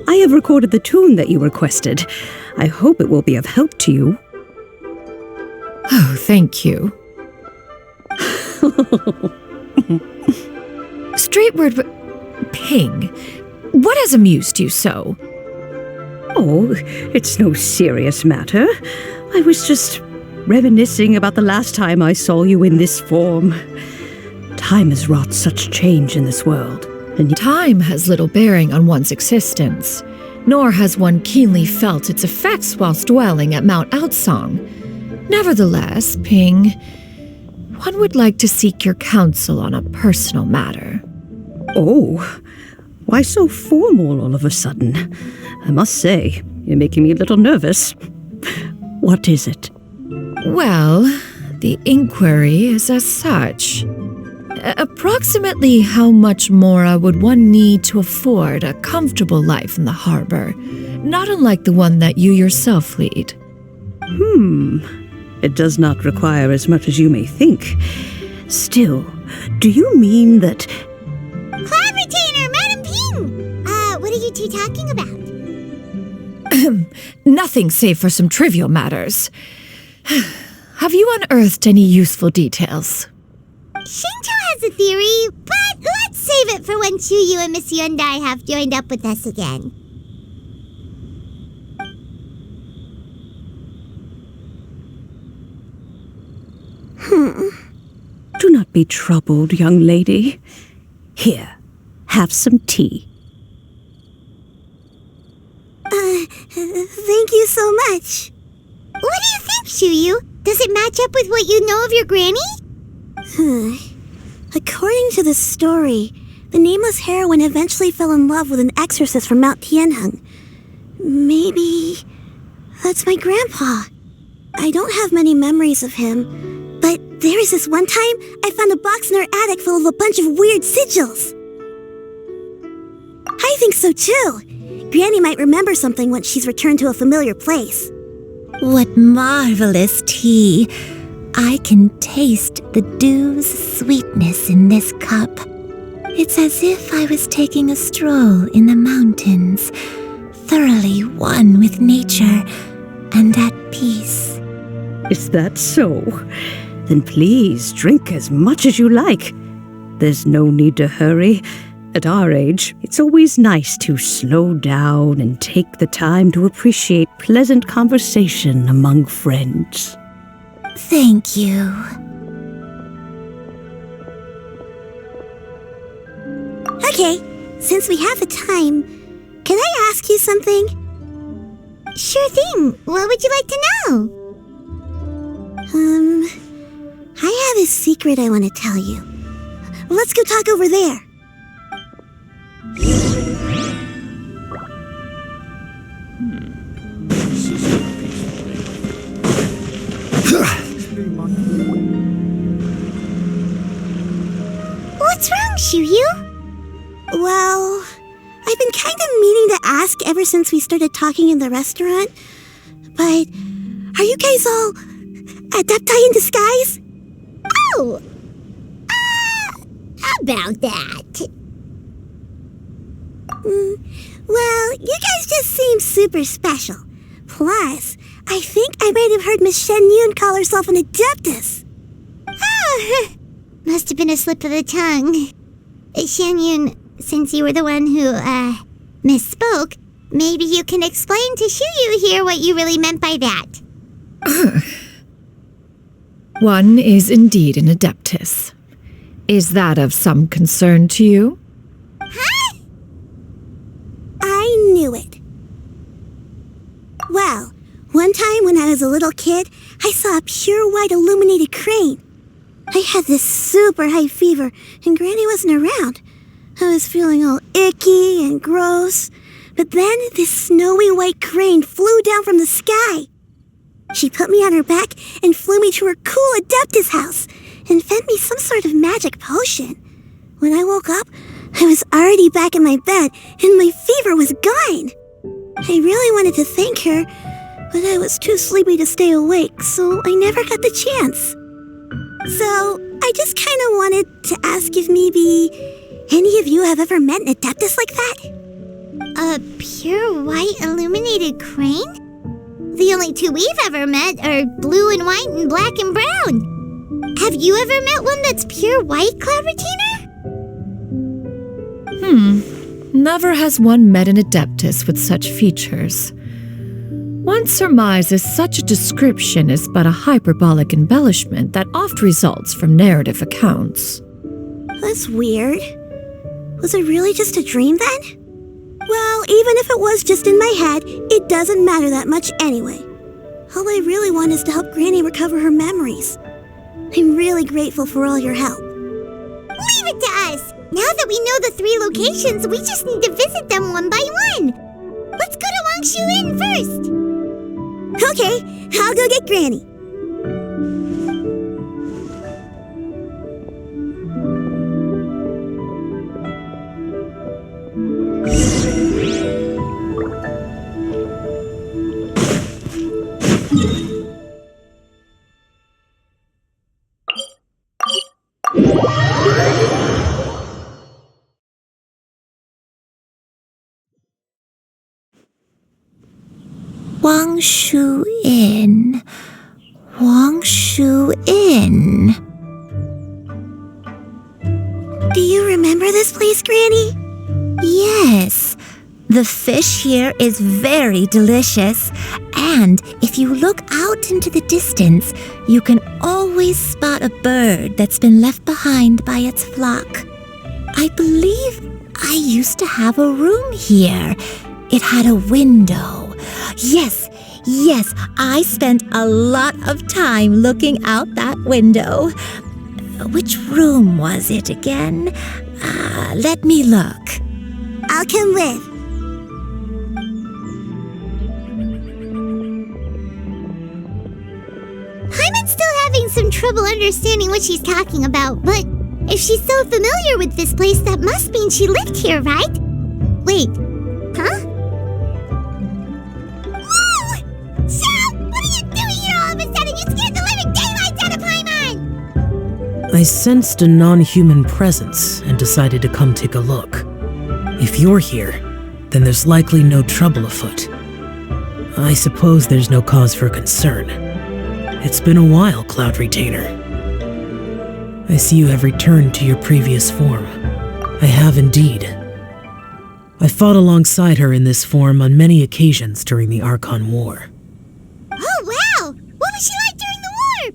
I have recorded the tune that you requested. I hope it will be of help to you. Oh, thank you. Straightward, Ping, what has amused you so? Oh, it's no serious matter. I was just reminiscing about the last time I saw you in this form. Time has wrought such change in this world. And time has little bearing on one's existence, nor has one keenly felt its effects whilst dwelling at Mount Outsong. Nevertheless, Ping, one would like to seek your counsel on a personal matter. Oh, why so formal all of a sudden? I must say, you're making me a little nervous. What is it? Well, the inquiry is as such. Approximately how much more would one need to afford a comfortable life in the harbor, not unlike the one that you yourself lead? It does not require as much as you may think. Still, do you mean that... Cloud Retainer, Madam Ping! What are you two talking about? Nothing save for some trivial matters. Have you unearthed any useful details? Shinto has a theory, but let's save it for when Chuyu and Miss Yundai have joined up with us again. Do not be troubled, young lady. Here, have some tea. Thank you so much. What do you think, Chuyu? Does it match up with what you know of your granny? According to the story, the nameless heroine eventually fell in love with an exorcist from Mount Tianheng. Maybe that's my grandpa. I don't have many memories of him, but there was this one time I found a box in her attic full of a bunch of weird sigils. I think so too. Granny might remember something once she's returned to a familiar place. What marvelous tea! I can taste the dew's sweetness in this cup. It's as if I was taking a stroll in the mountains, thoroughly one with nature and at peace. Is that so? Then please drink as much as you like. There's no need to hurry. At our age, it's always nice to slow down and take the time to appreciate pleasant conversation among friends. Thank you. Okay, since we have the time, can I ask you something? Sure thing. What would you like to know? I have a secret I want to tell you. Let's go talk over there. What's wrong, Chuyu? Well, I've been kind of meaning to ask ever since we started talking in the restaurant, but are you guys all adepti in disguise? Oh! About that. Well, you guys just seem super special. Plus, I think I might have heard Miss Xianyun call herself an adeptus. Oh, must have been a slip of the tongue. Xianyun, since you were the one who, misspoke, maybe you can explain to Chuyu here what you really meant by that. One is indeed an adeptus. Is that of some concern to you? Huh? I knew it. Well, one time when I was a little kid, I saw a pure white illuminated crane. I had this super high fever, and Granny wasn't around. I was feeling all icky and gross. But then this snowy white crane flew down from the sky. She put me on her back and flew me to her cool adeptus house and fed me some sort of magic potion. When I woke up, I was already back in my bed and my fever was gone. I really wanted to thank her, but I was too sleepy to stay awake, so I never got the chance. So I just kind of wanted to ask if maybe any of you have ever met an adeptus like that? A pure white illuminated crane? The only two we've ever met are blue and white and black and brown. Have you ever met one that's pure white, Cloud Retainer? Never has one met an adeptus with such features. One surmises such a description is but a hyperbolic embellishment that oft results from narrative accounts. That's weird. Was it really just a dream then? Well, even if it was just in my head, it doesn't matter that much anyway. All I really want is to help Granny recover her memories. I'm really grateful for all your help. Leave it to us! Now that we know the 3 locations, we just need to visit them one by one. Let's go to Wangshu Inn first. Okay, I'll go get Granny. Wangshu Inn. Wangshu Inn. Do you remember this place, Granny? Yes. The fish here is very delicious, and if you look out into the distance, you can always spot a bird that's been left behind by its flock. I believe I used to have a room here. It had a window. Yes, I spent a lot of time looking out that window. Which room was it again? Let me look. I'll come with. Paimon's still having some trouble understanding what she's talking about, but if she's so familiar with this place, that must mean she lived here, right? Wait, huh? Whoa! Shell! What are you doing here all of a sudden? You scared the living daylights out of Paimon! I sensed a non-human presence and decided to come take a look. If you're here, then there's likely no trouble afoot. I suppose there's no cause for concern. It's been a while, Cloud Retainer. I see you have returned to your previous form. I have indeed. I fought alongside her in this form on many occasions during the Archon War. Oh, wow! What was she like during the war?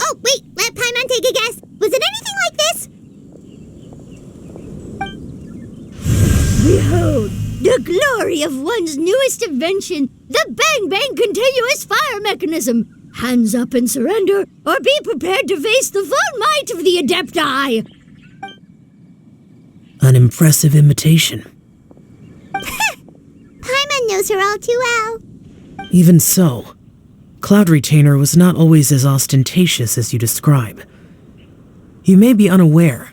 Oh, wait, let Paimon take a guess. Was it anything like this? Behold, the glory of one's newest invention, the Bang Bang continuous fire mechanism. Hands up and surrender, or be prepared to face the full might of the Adepti. An impressive imitation. Paimon knows her all too well. Even so, Cloud Retainer was not always as ostentatious as you describe. You may be unaware,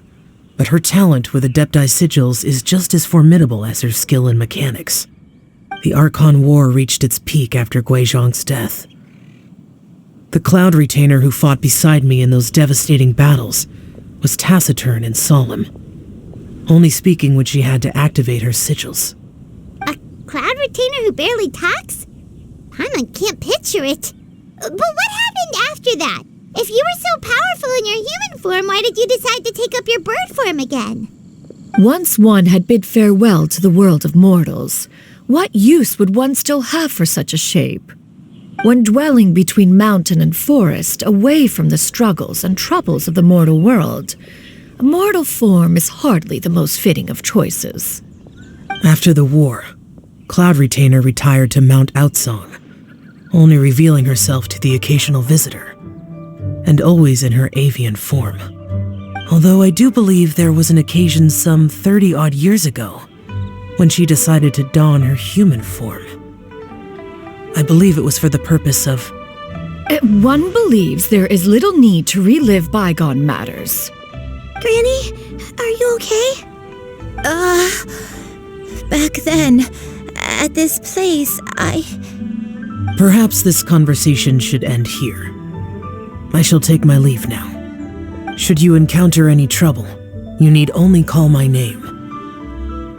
but her talent with Adepti sigils is just as formidable as her skill in mechanics. The Archon War reached its peak after Guizhong's death. The Cloud Retainer who fought beside me in those devastating battles was taciturn and solemn, only speaking when she had to activate her sigils. A Cloud Retainer who barely talks? Paimon can't picture it. But what happened after that? If you were so powerful in your human form, why did you decide to take up your bird form again? Once one had bid farewell to the world of mortals, what use would one still have for such a shape? When dwelling between mountain and forest, away from the struggles and troubles of the mortal world, a mortal form is hardly the most fitting of choices. After the war, Cloud Retainer retired to Mount Outsong, only revealing herself to the occasional visitor, and always in her avian form. Although I do believe there was an occasion some 30-odd years ago when she decided to don her human form. I believe it was for the purpose of... One believes there is little need to relive bygone matters. Granny, are you okay? Back then, at this place, Perhaps this conversation should end here. I shall take my leave now. Should you encounter any trouble, you need only call my name.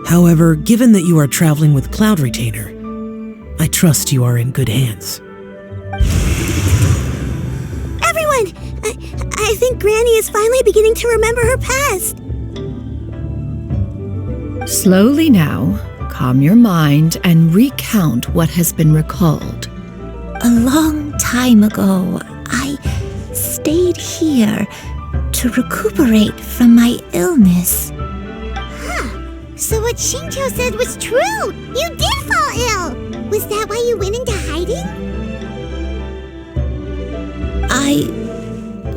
However, given that you are traveling with Cloud Retainer, I trust you are in good hands. Everyone! I think Granny is finally beginning to remember her past. Slowly now, calm your mind and recount what has been recalled. A long time ago, I stayed here to recuperate from my illness. Huh. So what Shinto said was true! You did fall ill! Was that why you went into hiding? I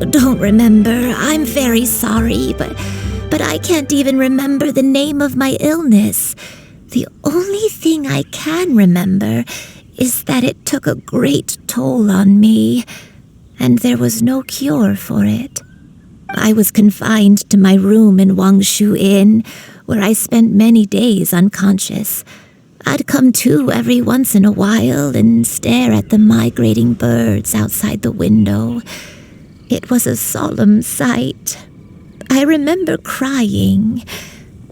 don't remember. I'm very sorry, but I can't even remember the name of my illness. The only thing I can remember is that it took a great toll on me, and there was no cure for it. I was confined to my room in Wangshu Inn, where I spent many days unconscious. I'd come to every once in a while and stare at the migrating birds outside the window. It was a solemn sight. I remember crying,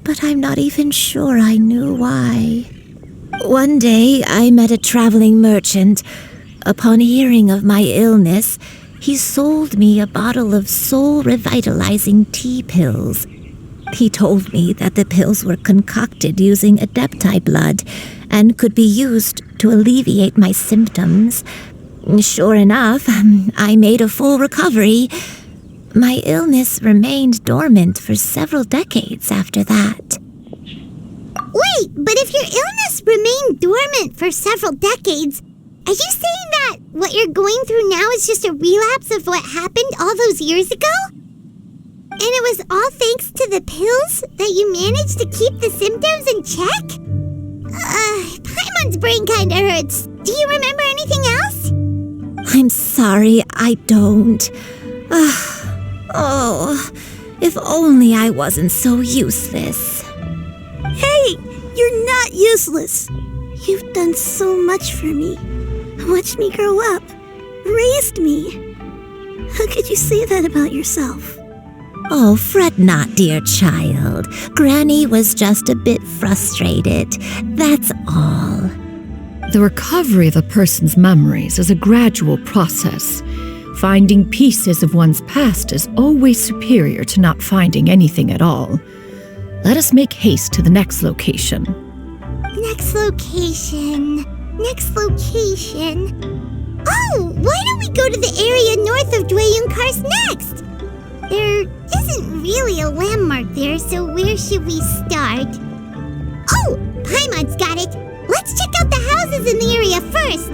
but I'm not even sure I knew why. One day, I met a traveling merchant. Upon hearing of my illness, he sold me a bottle of soul-revitalizing tea pills. He told me that the pills were concocted using adepti blood and could be used to alleviate my symptoms. Sure enough, I made a full recovery. My illness remained dormant for several decades after that. Wait, but if your illness remained dormant for several decades, are you saying that what you're going through now is just a relapse of what happened all those years ago? And it was all thanks to the pills that you managed to keep the symptoms in check? Paimon's brain kinda hurts. Do you remember anything else? I'm sorry, I don't. Oh, if only I wasn't so useless. Hey, you're not useless. You've done so much for me. Watched me grow up. Raised me. How could you say that about yourself? Oh, fret not, dear child. Granny was just a bit frustrated. That's all. The recovery of a person's memories is a gradual process. Finding pieces of one's past is always superior to not finding anything at all. Let us make haste to the next location. Next location. Oh, why don't we go to the area north of Dwayunkars next? There isn't really a landmark there, so where should we start? Oh, Paimon's got it. Let's check out the houses in the area first.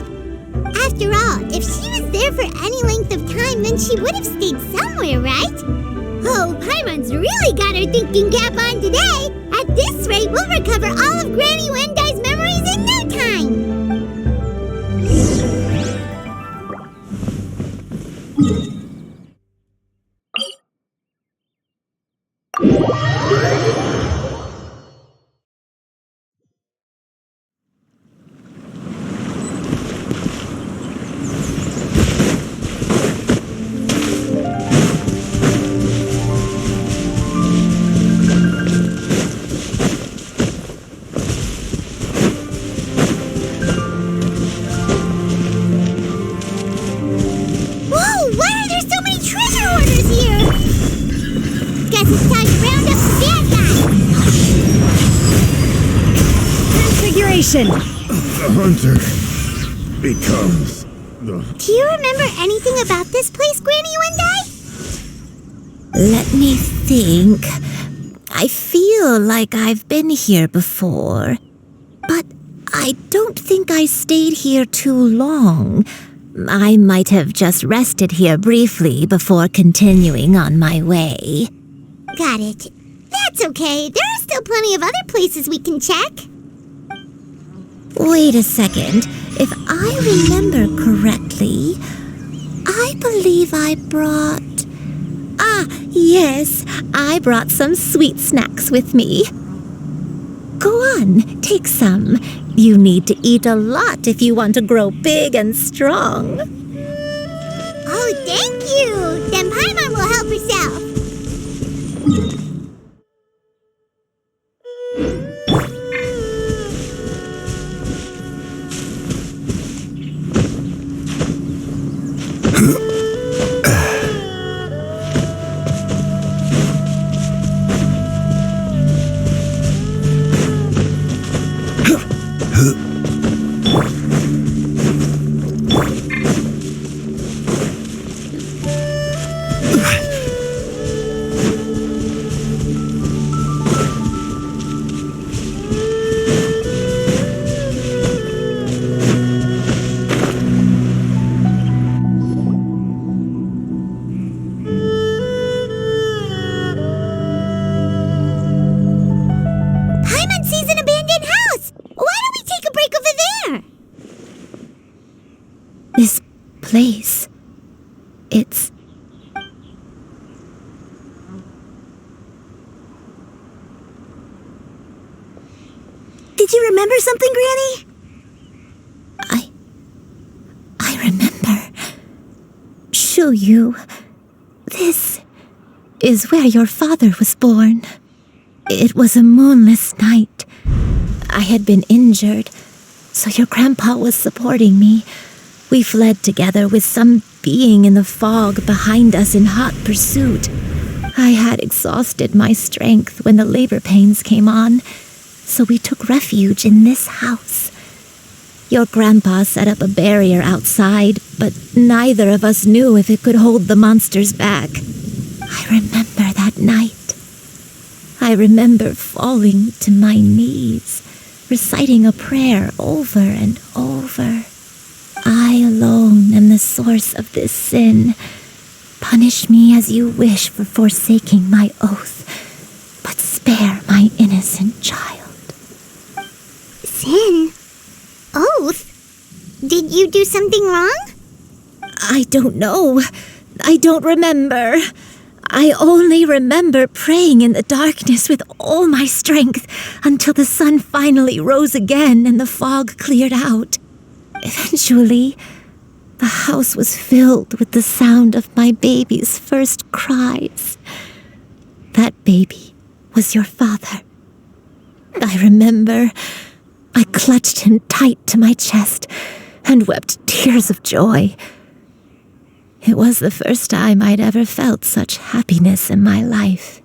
After all, if she was there for any length of time, then she would have stayed somewhere, right? Oh, Paimon's really got her thinking cap on today. At this rate, we'll recover all of Granny Wendai's memories in no time. The hunter becomes the... Do you remember anything about this place, Granny Wendai? Let me think. I feel like I've been here before, but I don't think I stayed here too long. I might have just rested here briefly before continuing on my way. Got it. That's okay. There are still plenty of other places we can check. Wait a second. If I remember correctly, I believe I brought... yes, I brought some sweet snacks with me. Go on, take some. You need to eat a lot if you want to grow big and strong. Oh, thank you! Then Paimon will help herself. This place, it's... Did you remember something, Granny? I remember. Xianyun, this is where your father was born. It was a moonless night. I had been injured, So your grandpa was supporting me. We fled together with some being in the fog behind us in hot pursuit. I had exhausted my strength when the labor pains came on, so we took refuge in this house. Your grandpa set up a barrier outside, but neither of us knew if it could hold the monsters back. I remember that night. I remember falling to my knees, reciting a prayer over and over. I alone am the source of this sin. Punish me as you wish for forsaking my oath, but spare my innocent child. Sin? Oath? Did you do something wrong? I don't know. I don't remember. I only remember praying in the darkness with all my strength until the sun finally rose again and the fog cleared out. Eventually, the house was filled with the sound of my baby's first cries. That baby was your father. I remember I clutched him tight to my chest and wept tears of joy. It was the first time I'd ever felt such happiness in my life.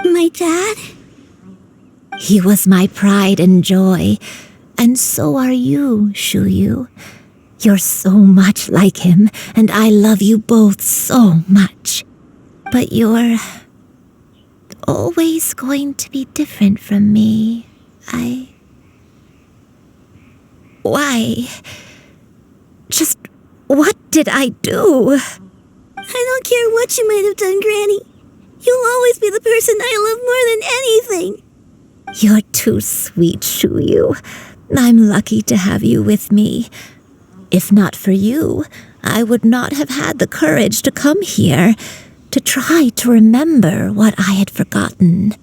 My dad? He was my pride and joy, and so are you, Xianyun. You're so much like him, and I love you both so much. But you're always going to be different from me. Why? Just what did I do? I don't care what you might have done, Granny. You'll always be the person I love more than anything. You're too sweet, Xianyun. I'm lucky to have you with me. If not for you, I would not have had the courage to come here, to try to remember what I had forgotten.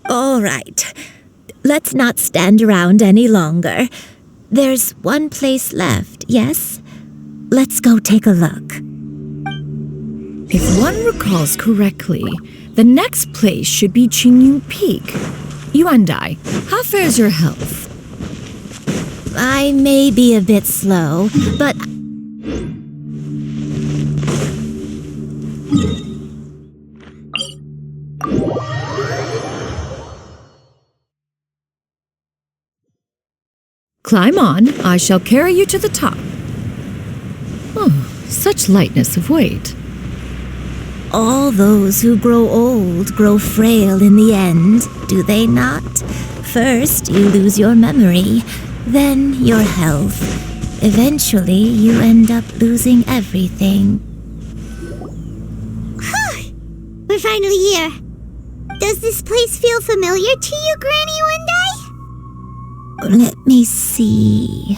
All right, let's not stand around any longer. There's one place left, yes? Let's go take a look. If one recalls correctly, the next place should be Xianyun Peak. Yuandai, how fares your health? I may be a bit slow, but... Climb on, I shall carry you to the top. Oh, such lightness of weight. All those who grow old grow frail in the end, do they not? First, you lose your memory, then your health. Eventually, you end up losing everything. We're finally here. Does this place feel familiar to you, Granny Yuandai? Let me see.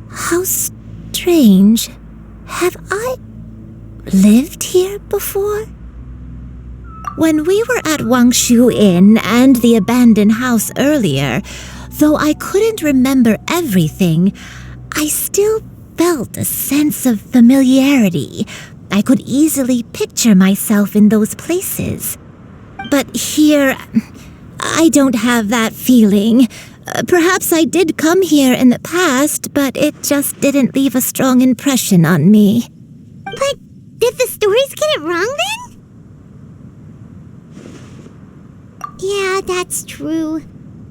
How strange. Have I lived here before? When we were at Wangshu Inn and the abandoned house earlier, though I couldn't remember everything, I still felt a sense of familiarity. I could easily picture myself in those places. But here, I don't have that feeling. Perhaps I did come here in the past, but it just didn't leave a strong impression on me. But did the stories get it wrong then? Yeah, that's true.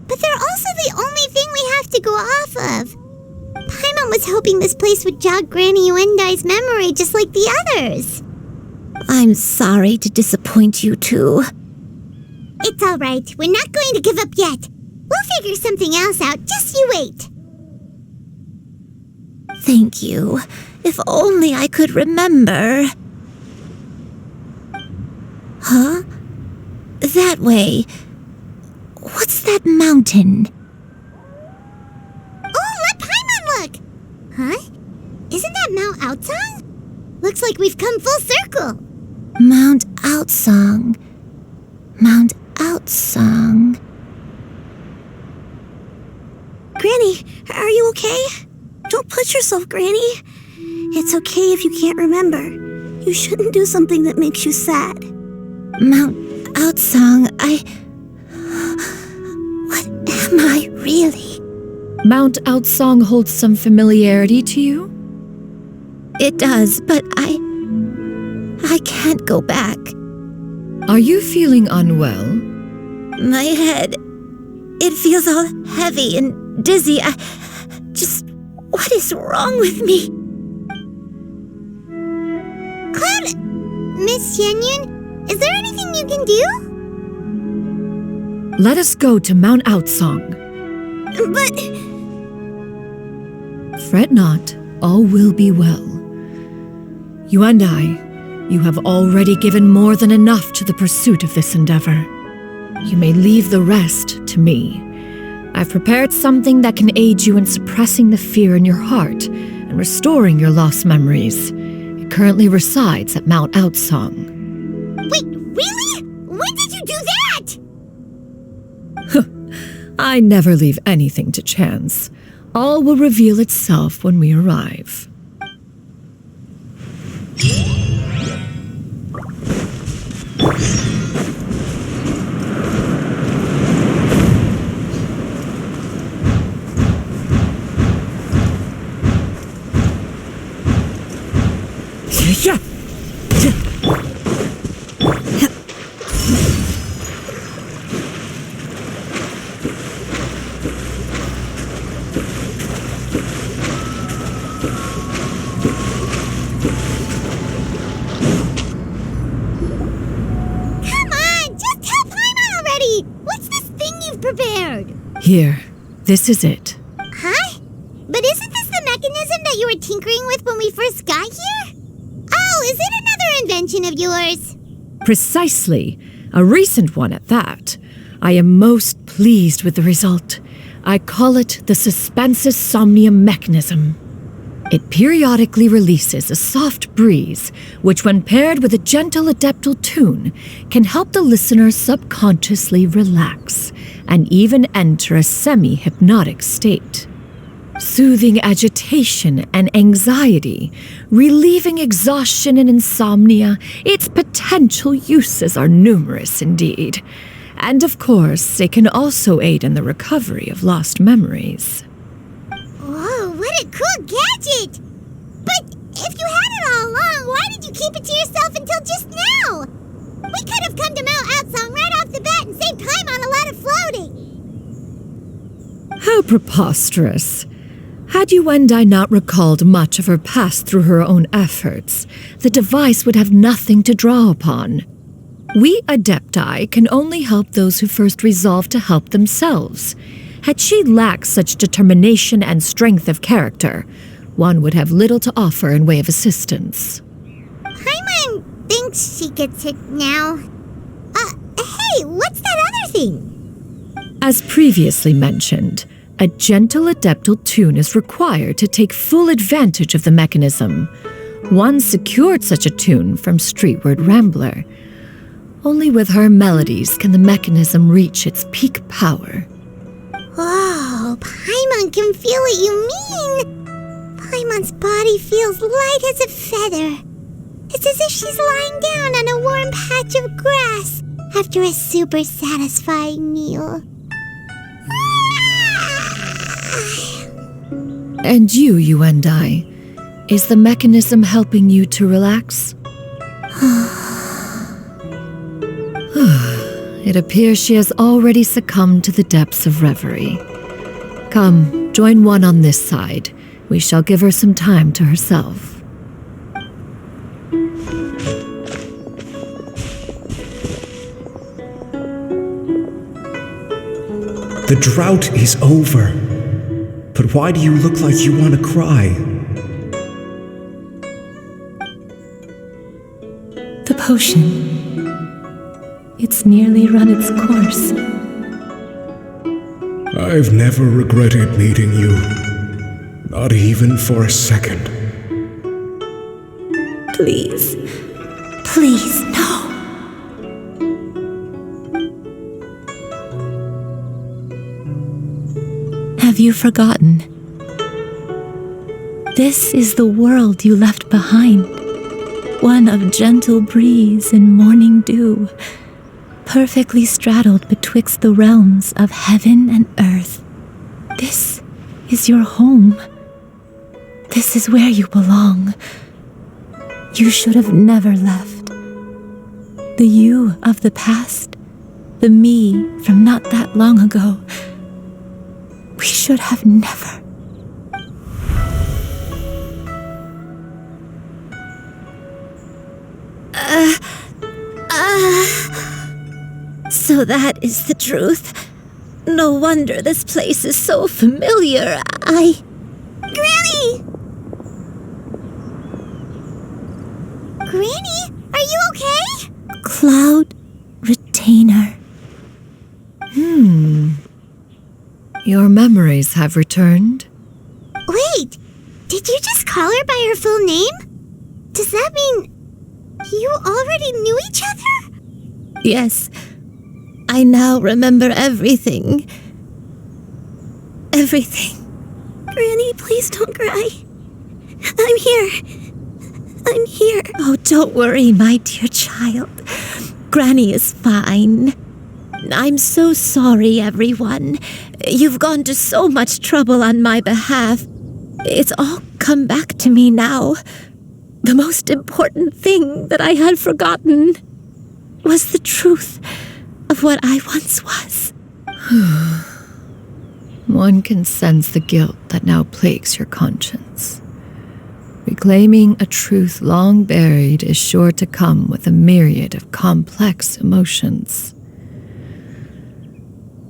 But they're also the only thing we have to go off of. Paimon was hoping this place would jog Granny Yuandai's memory just like the others. I'm sorry to disappoint you too. It's all right. We're not going to give up yet. We'll figure something else out. Just you wait. Thank you. If only I could remember. Huh? That way. What's that mountain? Oh, let Paimon look! Huh? Isn't that Mount Outsong? Looks like we've come full circle. Mount Outsong. Mount Outsong. Granny, are you okay? Don't push yourself, Granny. It's okay if you can't remember. You shouldn't do something that makes you sad. Mount Outsong, Am I really? Mount Outsong holds some familiarity to you? It does, but I can't go back. Are you feeling unwell? My head, it feels all heavy and dizzy. What is wrong with me? Cloud, Miss Xianyun, is there anything you can do? Let us go to Mount Outsong. But... Fret not, all will be well. You and I, you have already given more than enough to the pursuit of this endeavor. You may leave the rest to me. I've prepared something that can aid you in suppressing the fear in your heart and restoring your lost memories. It currently resides at Mount Outsong. Wait, really? When did you do that? I never leave anything to chance. All will reveal itself when we arrive. Yeah. Prepared. Here, this is it. Huh? But isn't this the mechanism that you were tinkering with when we first got here? Oh, is it another invention of yours? Precisely. A recent one at that. I am most pleased with the result. I call it the Suspensus Somnium mechanism. It periodically releases a soft breeze, which when paired with a gentle adeptal tune, can help the listener subconsciously relax and even enter a semi-hypnotic state. Soothing agitation and anxiety, relieving exhaustion and insomnia, its potential uses are numerous indeed. And of course, it can also aid in the recovery of lost memories. Whoa, what a cool gadget! But if you had it all along, why did you keep it to yourself until just now? We could have come to Mount Outsong right off the bat and saved time on a lot of floating. How preposterous. Had you and I not recalled much of her past through her own efforts, the device would have nothing to draw upon. We Adepti can only help those who first resolve to help themselves. Had she lacked such determination and strength of character, one would have little to offer in way of assistance. Paimon thinks she gets it now. Hey, what's that other thing? As previously mentioned, a gentle adeptal tune is required to take full advantage of the mechanism. One secured such a tune from Streetward Rambler. Only with her melodies can the mechanism reach its peak power. Whoa, Paimon can feel what you mean. Paimon's body feels light as a feather. It's as if she's lying down on a warm patch of grass after a super satisfying meal. And you and I, is the mechanism helping you to relax? It appears she has already succumbed to the depths of reverie. Come, join one on this side. We shall give her some time to herself. The drought is over. But why do you look like you want to cry? The potion. It's nearly run its course. I've never regretted meeting you. Not even for a second. Please. Please, no. Have you forgotten? This is the world you left behind. One of gentle breeze and morning dew, perfectly straddled betwixt the realms of heaven and earth. This is your home. This is where you belong. You should have never left. The you of the past, the me from not that long ago, we should have never. So that is the truth. No wonder this place is so familiar. Granny! Granny, are you okay? Cloud Retainer. Your memories have returned? Wait, did you just call her by her full name? Does that mean you already knew each other? Yes. I now remember everything. Everything. Granny, please don't cry. I'm here. I'm here. Oh, don't worry, my dear child. Granny is fine. I'm so sorry, everyone. You've gone to so much trouble on my behalf. It's all come back to me now. The most important thing that I had forgotten was the truth of what I once was. One can sense the guilt that now plagues your conscience. Reclaiming a truth long buried is sure to come with a myriad of complex emotions.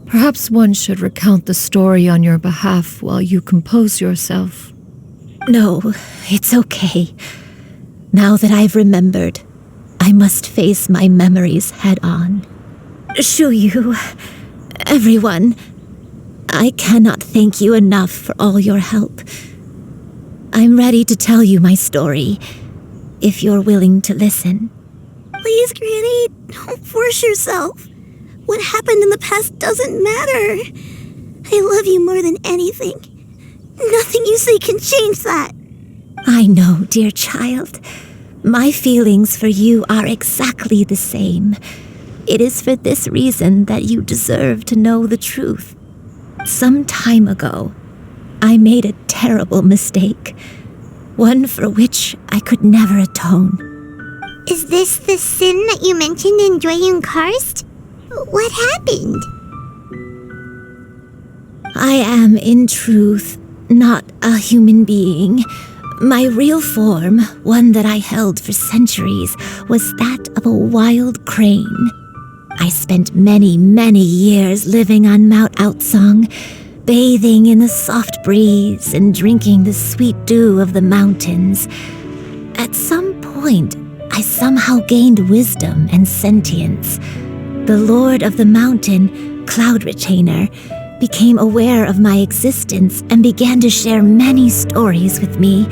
Perhaps one should recount the story on your behalf while you compose yourself. No, it's okay. Now that I've remembered, I must face my memories head on. Shuyu, everyone, I cannot thank you enough for all your help. I'm ready to tell you my story, if you're willing to listen. Please, Granny, don't force yourself. What happened in the past doesn't matter. I love you more than anything. Nothing you say can change that. I know, dear child. My feelings for you are exactly the same. It is for this reason that you deserve to know the truth. Some time ago, I made a terrible mistake. One for which I could never atone. Is this the sin that you mentioned in Xianyun Karst? What happened? I am, in truth, not a human being. My real form, one that I held for centuries, was that of a wild crane. I spent many, many years living on Mount Outsong, bathing in the soft breeze and drinking the sweet dew of the mountains. At some point, I somehow gained wisdom and sentience. The Lord of the Mountain, Cloud Retainer, became aware of my existence and began to share many stories with me.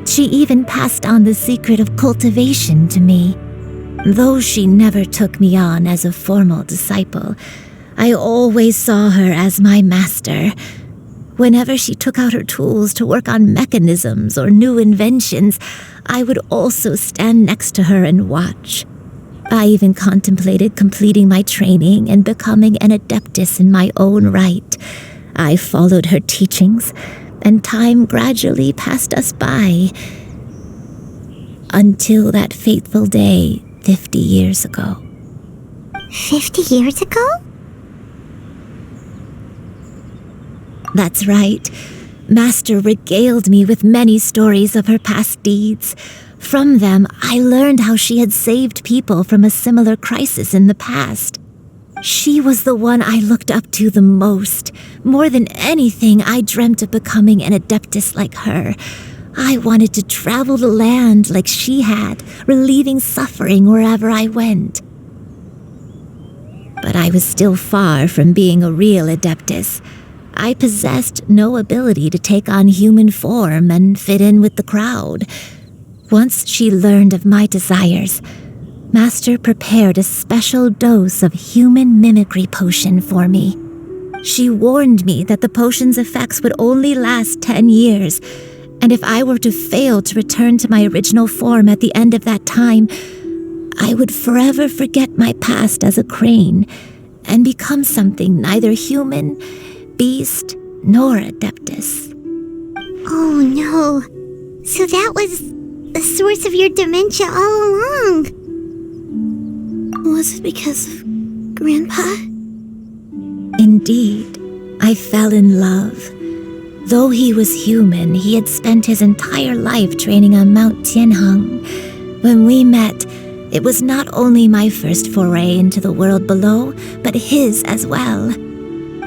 She even passed on the secret of cultivation to me. Though she never took me on as a formal disciple, I always saw her as my master. Whenever she took out her tools to work on mechanisms or new inventions, I would also stand next to her and watch. I even contemplated completing my training and becoming an adeptus in my own right. I followed her teachings, and time gradually passed us by. Until that fateful day 50 years ago. 50 years ago? That's right. Master regaled me with many stories of her past deeds. From them, I learned how she had saved people from a similar crisis in the past. She was the one I looked up to the most. More than anything, I dreamt of becoming an adeptus like her. I wanted to travel the land like she had, relieving suffering wherever I went. But I was still far from being a real adeptus. I possessed no ability to take on human form and fit in with the crowd. Once she learned of my desires, Master prepared a special dose of human mimicry potion for me. She warned me that the potion's effects would only last 10 years, and if I were to fail to return to my original form at the end of that time, I would forever forget my past as a crane and become something neither human, beast, nor adeptus. Oh no. So that was the source of your dementia all along. Was it because of Grandpa? Indeed, I fell in love. Though he was human, he had spent his entire life training on Mount Tianheng. When we met, it was not only my first foray into the world below, but his as well.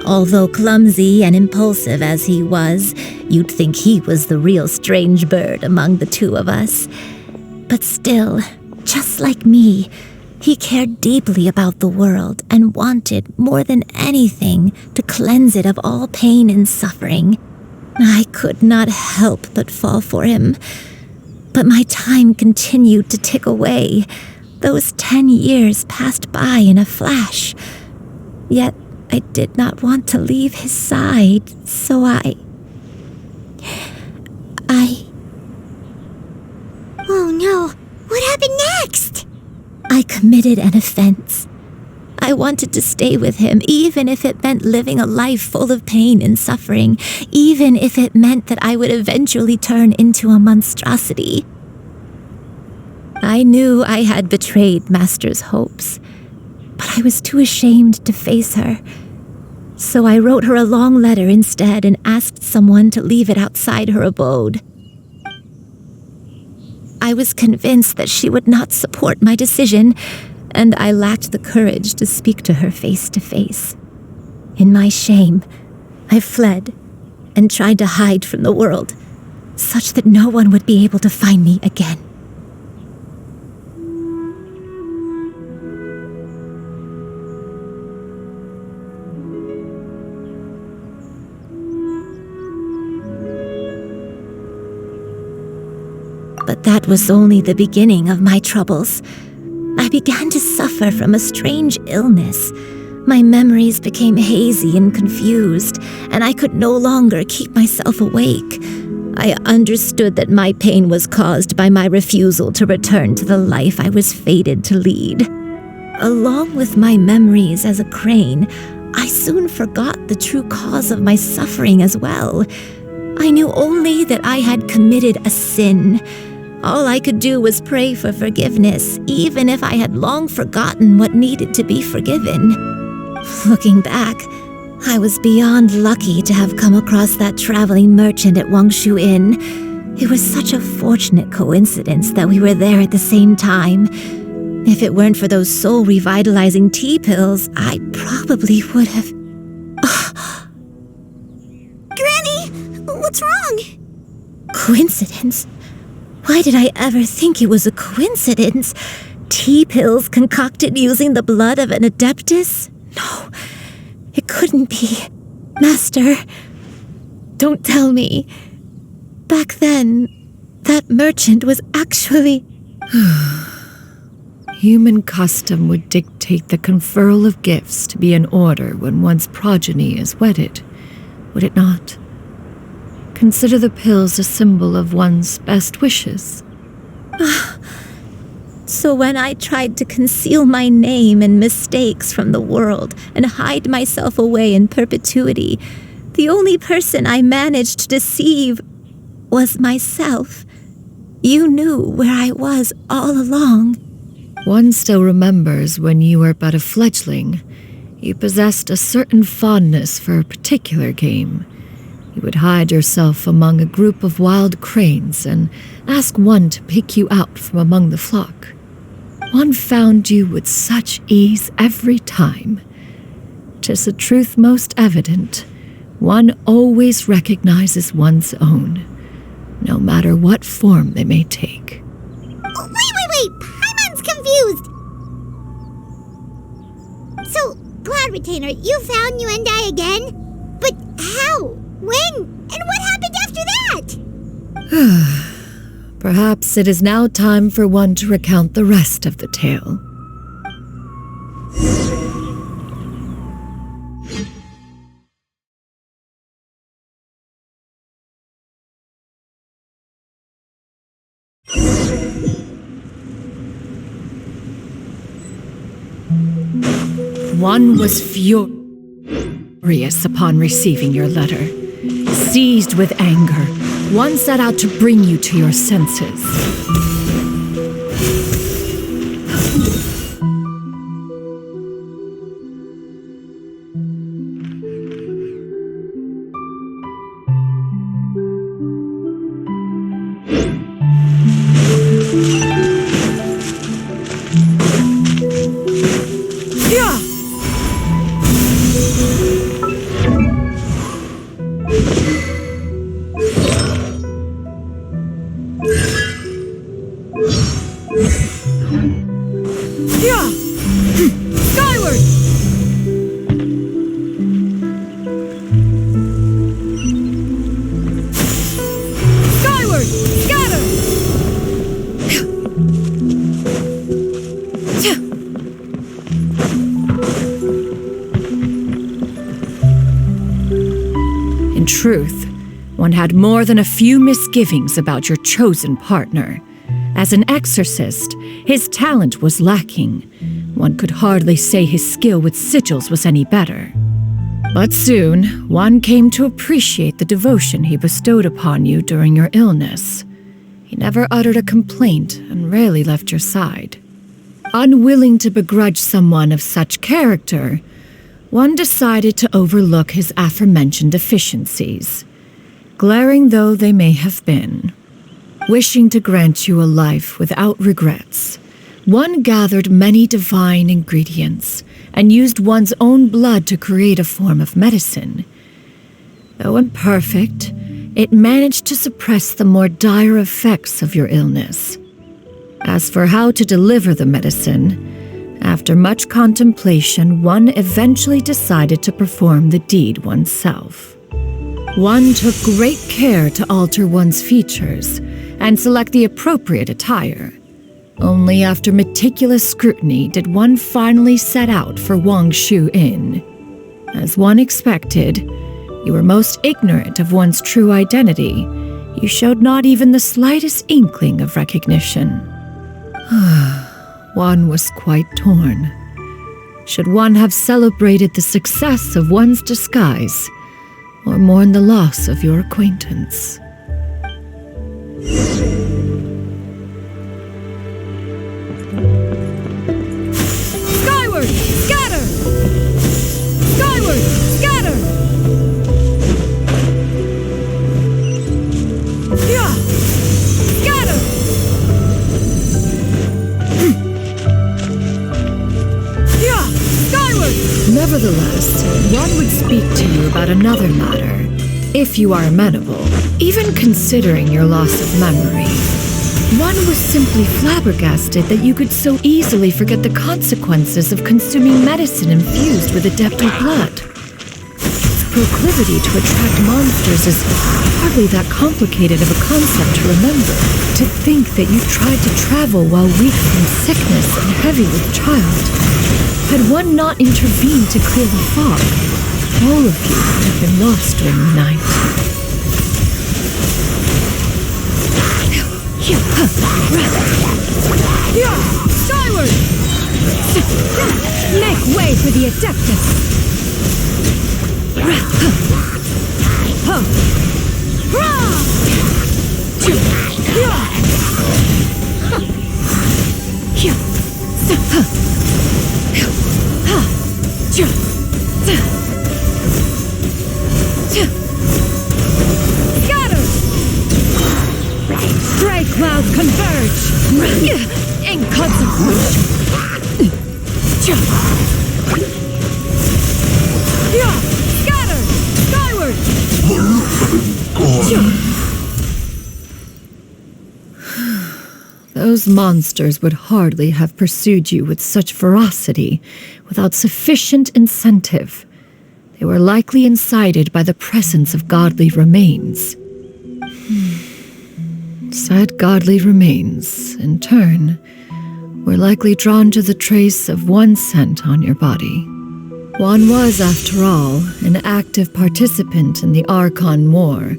Although clumsy and impulsive as he was, you'd think he was the real strange bird among the two of us. But still, just like me, he cared deeply about the world and wanted, more than anything, to cleanse it of all pain and suffering. I could not help but fall for him. But my time continued to tick away. Those 10 years passed by in a flash. Yet I did not want to leave his side, so I... Oh no, what happened next? I committed an offense. I wanted to stay with him, even if it meant living a life full of pain and suffering, even if it meant that I would eventually turn into a monstrosity. I knew I had betrayed Master's hopes, but I was too ashamed to face her. So I wrote her a long letter instead and asked someone to leave it outside her abode. I was convinced that she would not support my decision, and I lacked the courage to speak to her face to face. In my shame, I fled and tried to hide from the world, such that no one would be able to find me again. But that was only the beginning of my troubles. I began to suffer from a strange illness. My memories became hazy and confused, and I could no longer keep myself awake. I understood that my pain was caused by my refusal to return to the life I was fated to lead. Along with my memories as a crane, I soon forgot the true cause of my suffering as well. I knew only that I had committed a sin. All I could do was pray for forgiveness, even if I had long forgotten what needed to be forgiven. Looking back, I was beyond lucky to have come across that traveling merchant at Wangshu Inn. It was such a fortunate coincidence that we were there at the same time. If it weren't for those soul-revitalizing tea pills, I probably would have... Granny! What's wrong? Coincidence? Why did I ever think it was a coincidence? Tea pills concocted using the blood of an adeptus? No, it couldn't be. Master, don't tell me. Back then, that merchant was actually... Human custom would dictate the conferral of gifts to be in order when one's progeny is wedded, would it not? Consider the pills a symbol of one's best wishes. So when I tried to conceal my name and mistakes from the world and hide myself away in perpetuity, the only person I managed to deceive was myself. You knew where I was all along. One still remembers when you were but a fledgling. You possessed a certain fondness for a particular game. You would hide yourself among a group of wild cranes and ask one to pick you out from among the flock. One found you with such ease every time. 'Tis a truth most evident. One always recognizes one's own, no matter what form they may take. Wait! Paimon's confused! So, Cloud Retainer, you found Yuendai again? But how? When? And what happened after that? Perhaps it is now time for one to recount the rest of the tale. One was furious upon receiving your letter. Seized with anger, one set out to bring you to your senses. In truth, one had more than a few misgivings about your chosen partner. As an exorcist, his talent was lacking. One could hardly say his skill with sigils was any better. But soon, one came to appreciate the devotion he bestowed upon you during your illness. He never uttered a complaint and rarely left your side. Unwilling to begrudge someone of such character, one decided to overlook his aforementioned deficiencies, glaring though they may have been. Wishing to grant you a life without regrets, one gathered many divine ingredients and used one's own blood to create a form of medicine. Though imperfect, it managed to suppress the more dire effects of your illness. As for how to deliver the medicine, after much contemplation, one eventually decided to perform the deed oneself. One took great care to alter one's features and select the appropriate attire. Only after meticulous scrutiny did one finally set out for Wangshu Inn. As one expected, you were most ignorant of one's true identity. You showed not even the slightest inkling of recognition. One was quite torn. Should one have celebrated the success of one's disguise, or mourn the loss of your acquaintance? Skyward, scatter! Skyward, scatter! Yeah! Scatter! Yeah! Skyward! Nevertheless, one would speak to you about another matter, if you are amenable, even considering your loss of memory. One was simply flabbergasted that you could so easily forget the consequences of consuming medicine infused with adeptal blood. Its proclivity to attract monsters is hardly that complicated of a concept to remember. To think that you tried to travel while weak from sickness and heavy with child. Had one not intervened to clear the fog, all of you would have been lost during the night. Skyward! Make way for the adeptus! Scatter! Stray clouds converge! Inconsequential! Scatter! Skyward! Those monsters would hardly have pursued you with such ferocity without sufficient incentive. They were likely incited by the presence of godly remains. Said godly remains, in turn, were likely drawn to the trace of one scent on your body. One was, after all, an active participant in the Archon War.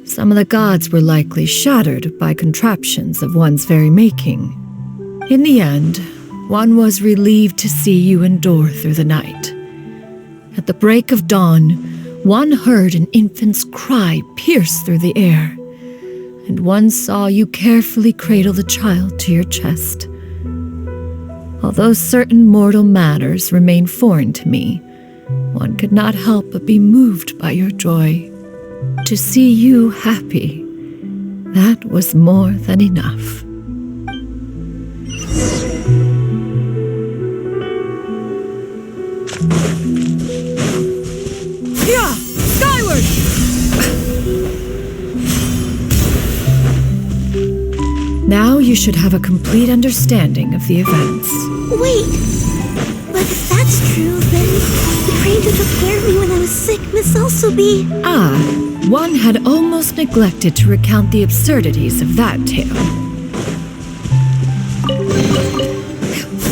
Some of the gods were likely shattered by contraptions of one's very making. In the end, one was relieved to see you endure through the night. At the break of dawn, one heard an infant's cry pierce through the air, and one saw you carefully cradle the child to your chest. Although certain mortal matters remain foreign to me, one could not help but be moved by your joy. To see you happy, that was more than enough. Yeah! Skyward! Now you should have a complete understanding of the events. Wait! But if that's true, then the crane who took care of me when I was sick must also be... One had almost neglected to recount the absurdities of that tale.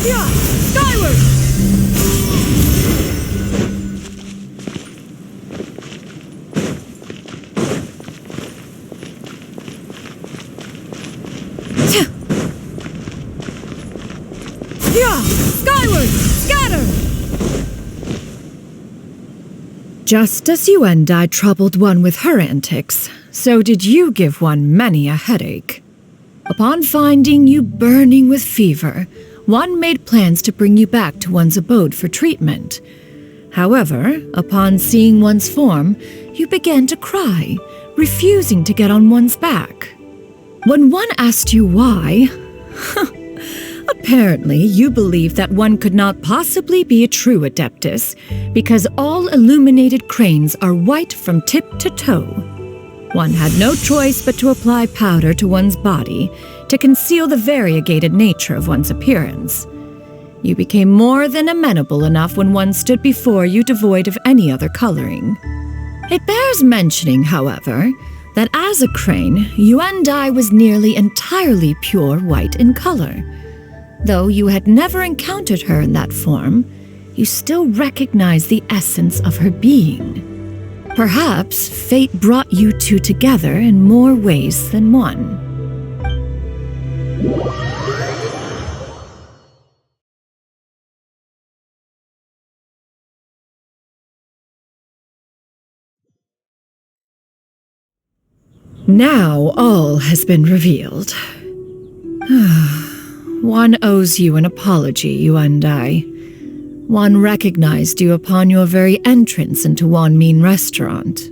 Yeah! Skyward! Yeah! Skyward! Scatter! Just as you and I troubled one with her antics, so did you give one many a headache. Upon finding you burning with fever, one made plans to bring you back to one's abode for treatment. However, upon seeing one's form, you began to cry, refusing to get on one's back. When one asked you why, apparently you believed that one could not possibly be a true adeptus because all illuminated cranes are white from tip to toe. One had no choice but to apply powder to one's body to conceal the variegated nature of one's appearance. You became more than amenable enough when one stood before you devoid of any other coloring. It bears mentioning, however, that as a crane, Yuendai was nearly entirely pure white in color. Though you had never encountered her in that form, you still recognized the essence of her being. Perhaps fate brought you two together in more ways than one. Now all has been revealed. One owes you an apology, you and I. One recognized you upon your very entrance into Wanmin restaurant.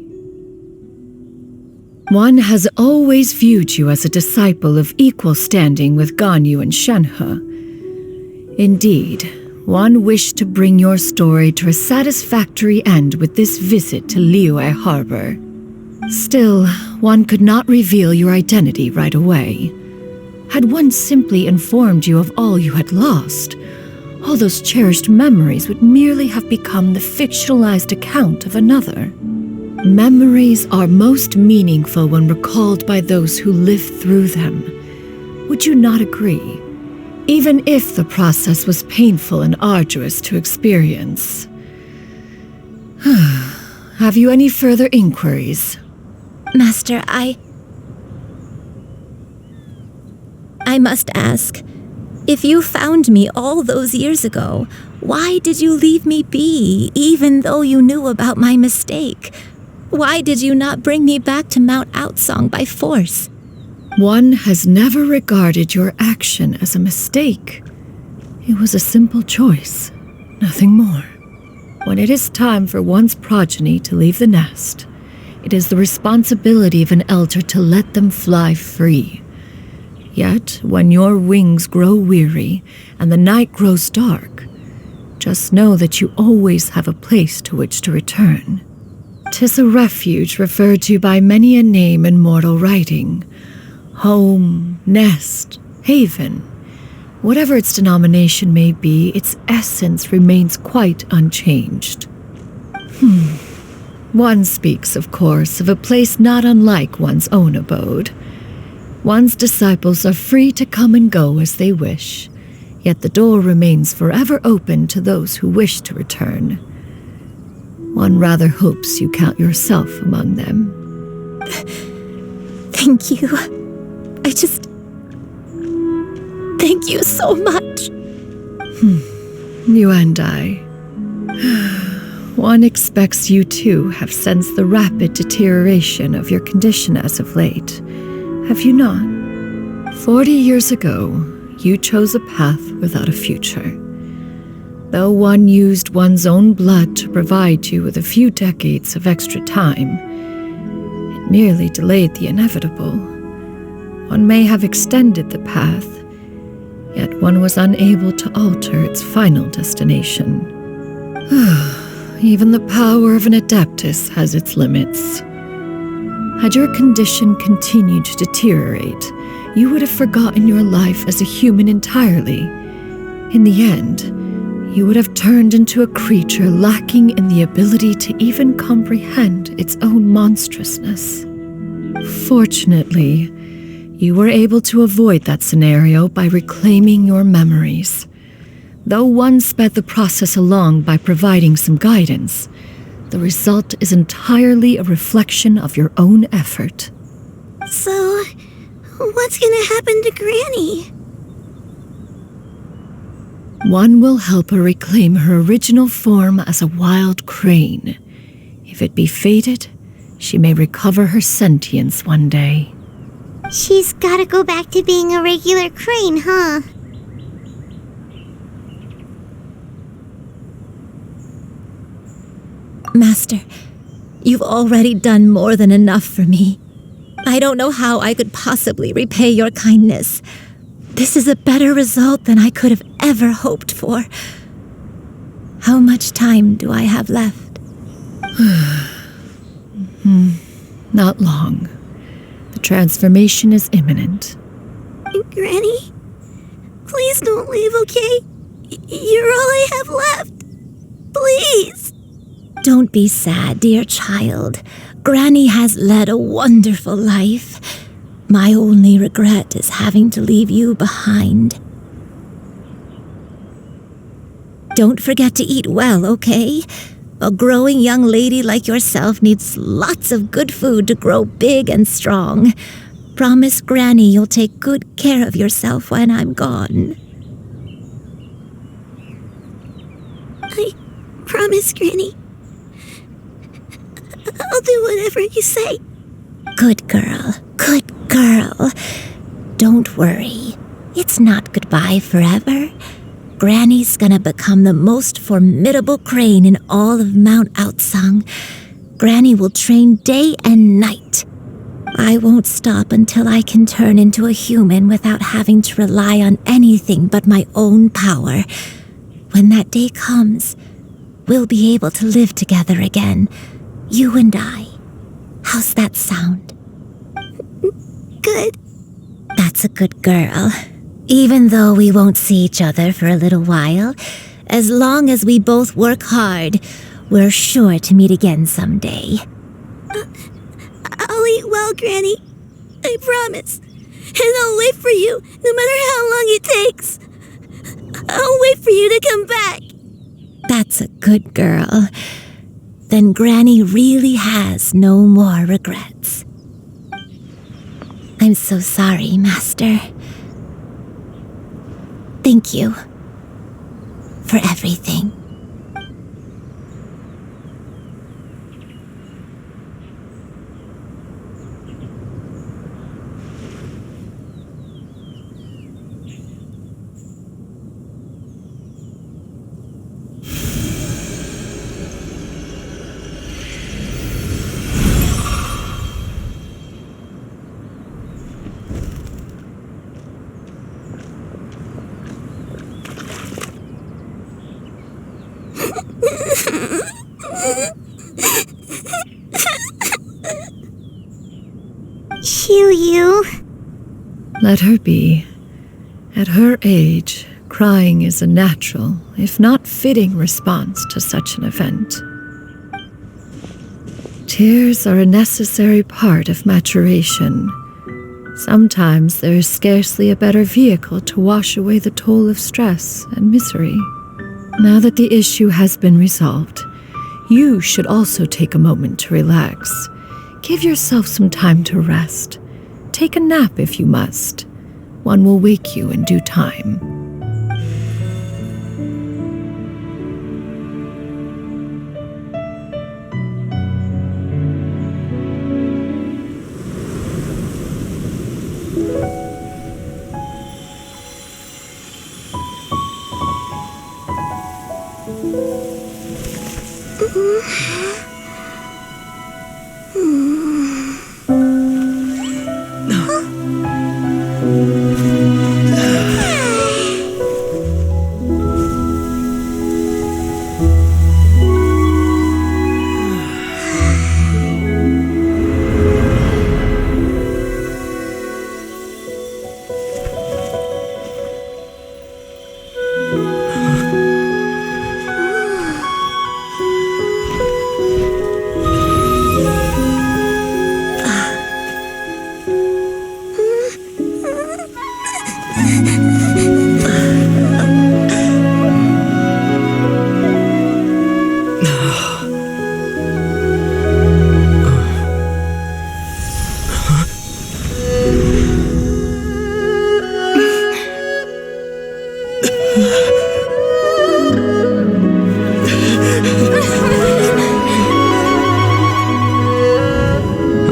One has always viewed you as a disciple of equal standing with Ganyu and Shenhe. Indeed, one wished to bring your story to a satisfactory end with this visit to Liyue Harbor. Still, one could not reveal your identity right away. Had one simply informed you of all you had lost, all those cherished memories would merely have become the fictionalized account of another. Memories are most meaningful when recalled by those who lived through them. Would you not agree? Even if the process was painful and arduous to experience. Have you any further inquiries? Master, I must ask, if you found me all those years ago, why did you leave me be, even though you knew about my mistake? Why did you not bring me back to Mount Outsong by force? One has never regarded your action as a mistake. It was a simple choice, nothing more. When it is time for one's progeny to leave the nest, it is the responsibility of an elder to let them fly free. Yet, when your wings grow weary and the night grows dark, just know that you always have a place to which to return. 'Tis a refuge referred to by many a name in mortal writing. Home, nest, haven. Whatever its denomination may be, its essence remains quite unchanged. One speaks, of course, of a place not unlike one's own abode. One's disciples are free to come and go as they wish, yet the door remains forever open to those who wish to return. One rather hopes you count yourself among them. Thank you. Thank you so much. You and I. One expects you too have sensed the rapid deterioration of your condition as of late, have you not? 40 years ago, you chose a path without a future. Though one used one's own blood to provide you with a few decades of extra time, it merely delayed the inevitable. One may have extended the path, yet one was unable to alter its final destination. Even the power of an adeptus has its limits. Had your condition continued to deteriorate, you would have forgotten your life as a human entirely. In the end, you would have turned into a creature lacking in the ability to even comprehend its own monstrousness. Fortunately, you were able to avoid that scenario by reclaiming your memories. Though one sped the process along by providing some guidance, the result is entirely a reflection of your own effort. So, what's gonna happen to Granny? One will help her reclaim her original form as a wild crane. If it be fated, she may recover her sentience one day. She's gotta go back to being a regular crane, huh? Master, you've already done more than enough for me. I don't know how I could possibly repay your kindness. This is a better result than I could have ever hoped for. How much time do I have left? Not long. The transformation is imminent. Granny, please don't leave, okay? You're all I have left. Please. Don't be sad, dear child. Granny has led a wonderful life. My only regret is having to leave you behind. Don't forget to eat well, okay? A growing young lady like yourself needs lots of good food to grow big and strong. Promise Granny you'll take good care of yourself when I'm gone. I promise, Granny. I'll do whatever you say. Good girl, good girl. Don't worry. It's not goodbye forever. Granny's gonna become the most formidable crane in all of Mount Outsung. Granny will train day and night. I won't stop until I can turn into a human without having to rely on anything but my own power. When that day comes, we'll be able to live together again. You and I. How's that sound? Good. That's a good girl. Even though we won't see each other for a little while, as long as we both work hard, we're sure to meet again someday. I'll eat well, Granny. I promise. And I'll wait for you, no matter how long it takes. I'll wait for you to come back. That's a good girl. Then Granny really has no more regrets. I'm so sorry, Master. Thank you for everything. Liyue. Let her be. At her age, crying is a natural, if not fitting, response to such an event. Tears are a necessary part of maturation. Sometimes there is scarcely a better vehicle to wash away the toll of stress and misery. Now that the issue has been resolved, you should also take a moment to relax. Give yourself some time to rest. Take a nap if you must. One will wake you in due time.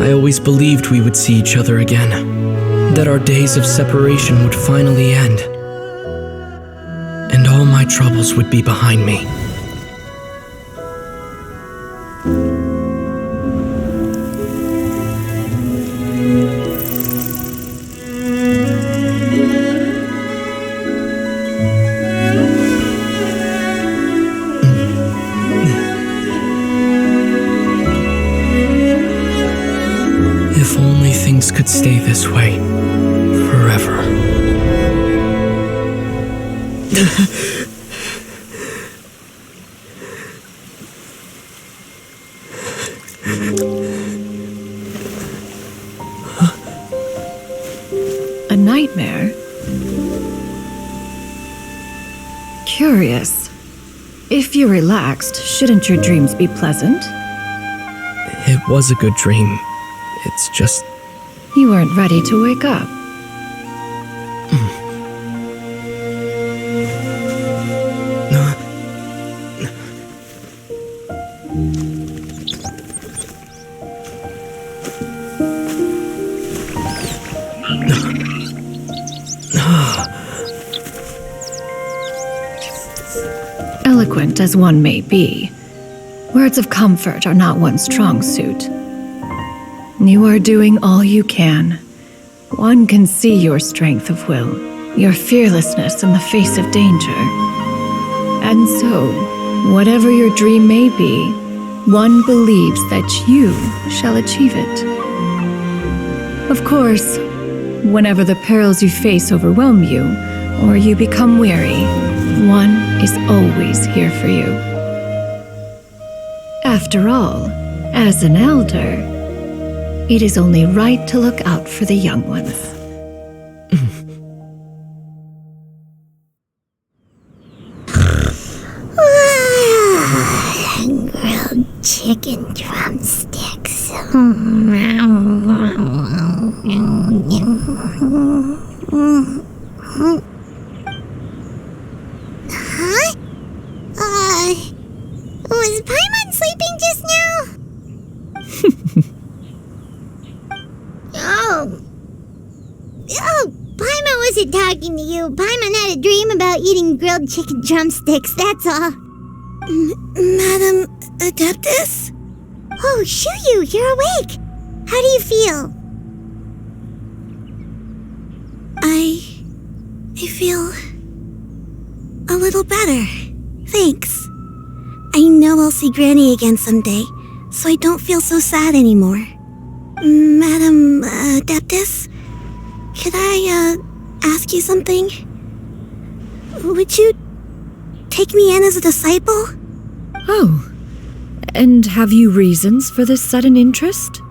I always believed we would see each other again, that our days of separation would finally end, and all my troubles would be behind me. If only things could stay this way forever. A nightmare? Curious. If you're relaxed, shouldn't your dreams be pleasant? It was a good dream. It's just... You weren't ready to wake up. Eloquent as one may be, words of comfort are not one's strong suit. You are doing all you can. One can see your strength of will, your fearlessness in the face of danger. And so, whatever your dream may be, one believes that you shall achieve it. Of course, whenever the perils you face overwhelm you, or you become weary, one is always here for you. After all, as an elder, it is only right to look out for the young ones. Grilled chicken drumsticks. Huh? Was Paimon sleeping just now? Oh, Paimon wasn't talking to you. Paimon had a dream about eating grilled chicken drumsticks, that's all. Madam Adeptus? Oh, Xianyun, you're awake. How do you feel? I feel a little better. Thanks. I know I'll see Granny again someday, so I don't feel so sad anymore. Madam Adeptus, could I ask you something? Would you take me in as a disciple? Oh, and have you reasons for this sudden interest?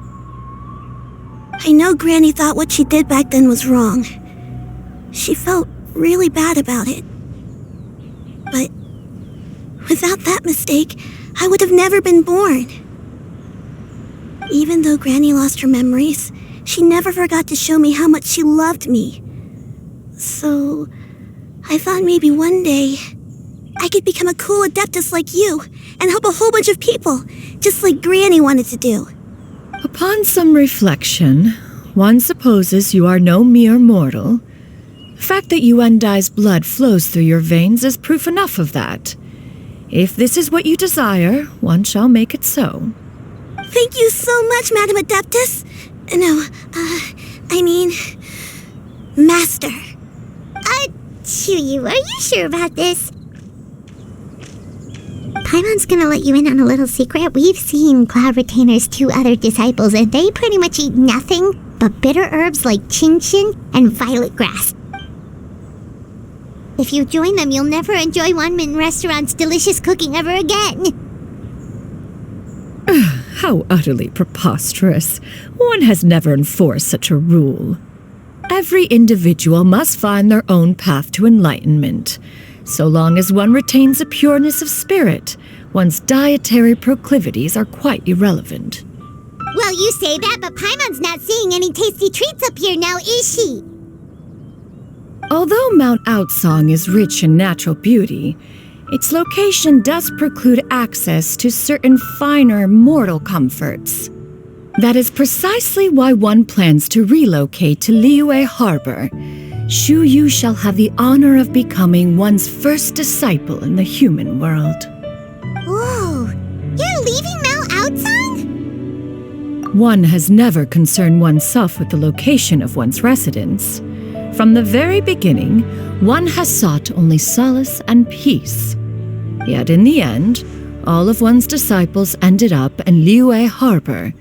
I know Granny thought what she did back then was wrong. She felt really bad about it. But without that mistake, I would have never been born. Even though Granny lost her memories, she never forgot to show me how much she loved me. So, I thought maybe one day I could become a cool adeptus like you and help a whole bunch of people, just like Granny wanted to do. Upon some reflection, one supposes you are no mere mortal. The fact that Yuandai's blood flows through your veins is proof enough of that. If this is what you desire, one shall make it so. Thank you so much, Madam Adeptus. No, I mean, Master. Xianyun, are you sure about this? Paimon's gonna let you in on a little secret. We've seen Cloud Retainer's 2 other disciples, and they pretty much eat nothing but bitter herbs like chinchin and violet grass. If you join them, you'll never enjoy Wanmin Restaurant's delicious cooking ever again. How utterly preposterous. One has never enforced such a rule. Every individual must find their own path to enlightenment. So long as one retains a pureness of spirit, one's dietary proclivities are quite irrelevant. Well, you say that, but Paimon's not seeing any tasty treats up here now, is she? Although Mount Outsong is rich in natural beauty, its location does preclude access to certain finer mortal comforts. That is precisely why one plans to relocate to Liyue Harbor. Shuyu shall have the honor of becoming one's first disciple in the human world. Whoa, you're leaving Mount Outsong? One has never concerned oneself with the location of one's residence. From the very beginning, one has sought only solace and peace. Yet in the end, all of one's disciples ended up in Liyue Harbor.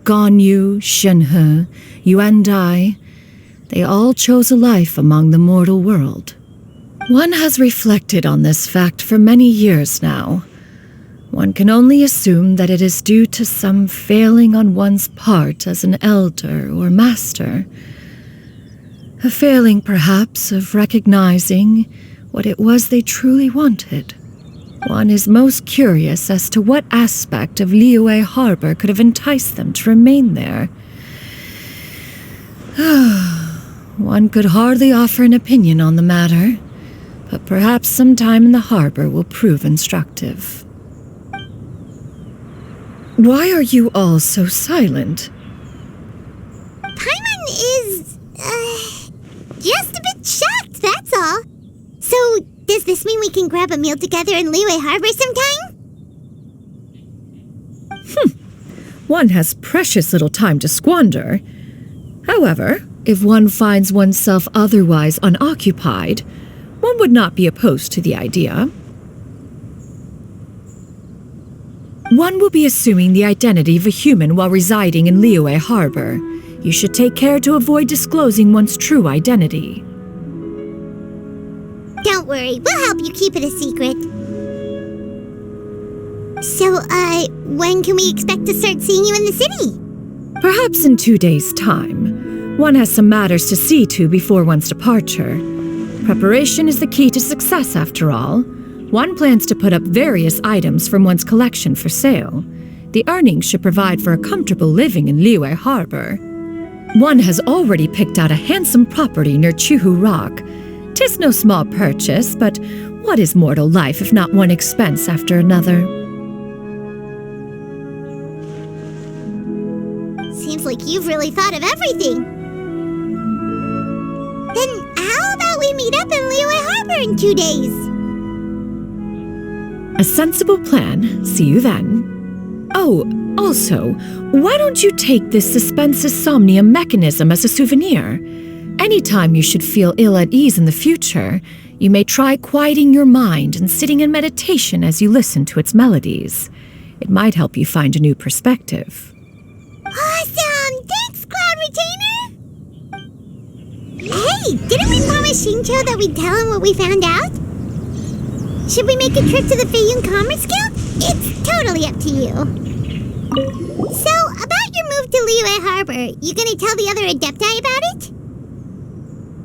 Ganyu, Shenhe, Yuandai, they all chose a life among the mortal world. One has reflected on this fact for many years now. One can only assume that it is due to some failing on one's part as an elder or master. A failing, perhaps, of recognizing what it was they truly wanted. One is most curious as to what aspect of Liyue Harbor could have enticed them to remain there. One could hardly offer an opinion on the matter, but perhaps some time in the harbor will prove instructive. Why are you all so silent? Paimon is, just a bit shocked, that's all. So, does this mean we can grab a meal together in Liyue Harbor sometime? One has precious little time to squander. However, if one finds oneself otherwise unoccupied, one would not be opposed to the idea. One will be assuming the identity of a human while residing in Liyue Harbor. You should take care to avoid disclosing one's true identity. Don't worry, we'll help you keep it a secret. So, when can we expect to start seeing you in the city? Perhaps in 2 days' time. One has some matters to see to before one's departure. Preparation is the key to success, after all. One plans to put up various items from one's collection for sale. The earnings should provide for a comfortable living in Liyue Harbor. One has already picked out a handsome property near Chuhu Rock. 'Tis no small purchase, but what is mortal life if not one expense after another? Seems like you've really thought of everything. Then how about we meet up in Liyue Harbor in 2 days? A sensible plan. See you then. Oh, also, why don't you take this suspense insomnia mechanism as a souvenir? Anytime you should feel ill at ease in the future, you may try quieting your mind and sitting in meditation as you listen to its melodies. It might help you find a new perspective. Awesome! Thanks, Cloud Retainer! Hey, didn't we promise Shincho that we'd tell him what we found out? Should we make a trip to the Feiyun Commerce Guild? It's totally up to you. So, about your move to Liyue Harbor, you gonna tell the other Adepti about it?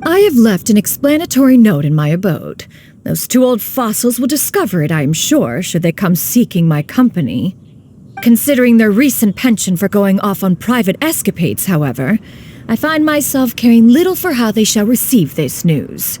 I have left an explanatory note in my abode. Those 2 old fossils will discover it, I am sure, should they come seeking my company. Considering their recent penchant for going off on private escapades, however, I find myself caring little for how they shall receive this news.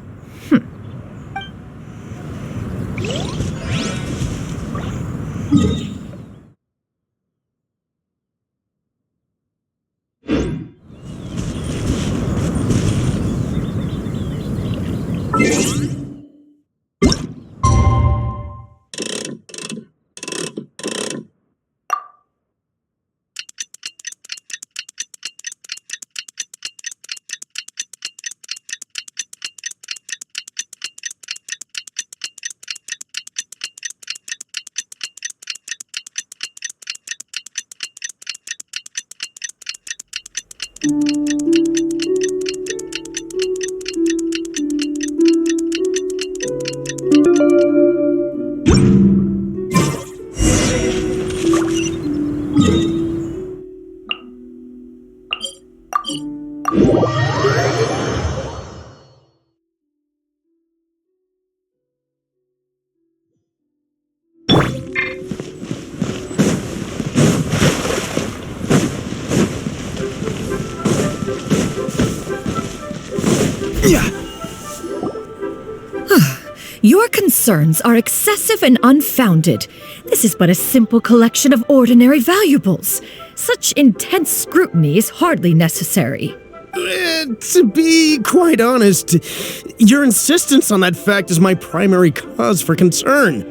Your concerns are excessive and unfounded. This is but a simple collection of ordinary valuables. Such intense scrutiny is hardly necessary. To be quite honest, your insistence on that fact is my primary cause for concern.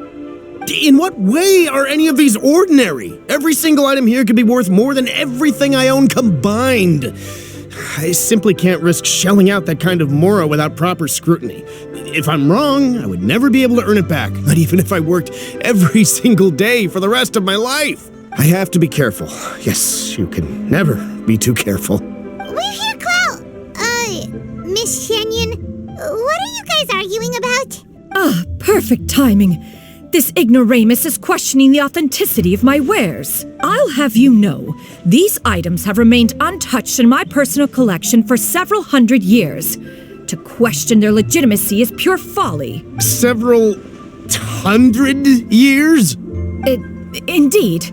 In what way are any of these ordinary? Every single item here could be worth more than everything I own combined. I simply can't risk shelling out that kind of mora without proper scrutiny. If I'm wrong, I would never be able to earn it back, not even if I worked every single day for the rest of my life. I have to be careful. Yes, you can never be too careful. We're here, Clow! Miss Xianyun, what are you guys arguing about? Perfect timing. This ignoramus is questioning the authenticity of my wares. I'll have you know, these items have remained untouched in my personal collection for several hundred years. To question their legitimacy is pure folly. Several hundred years? Indeed.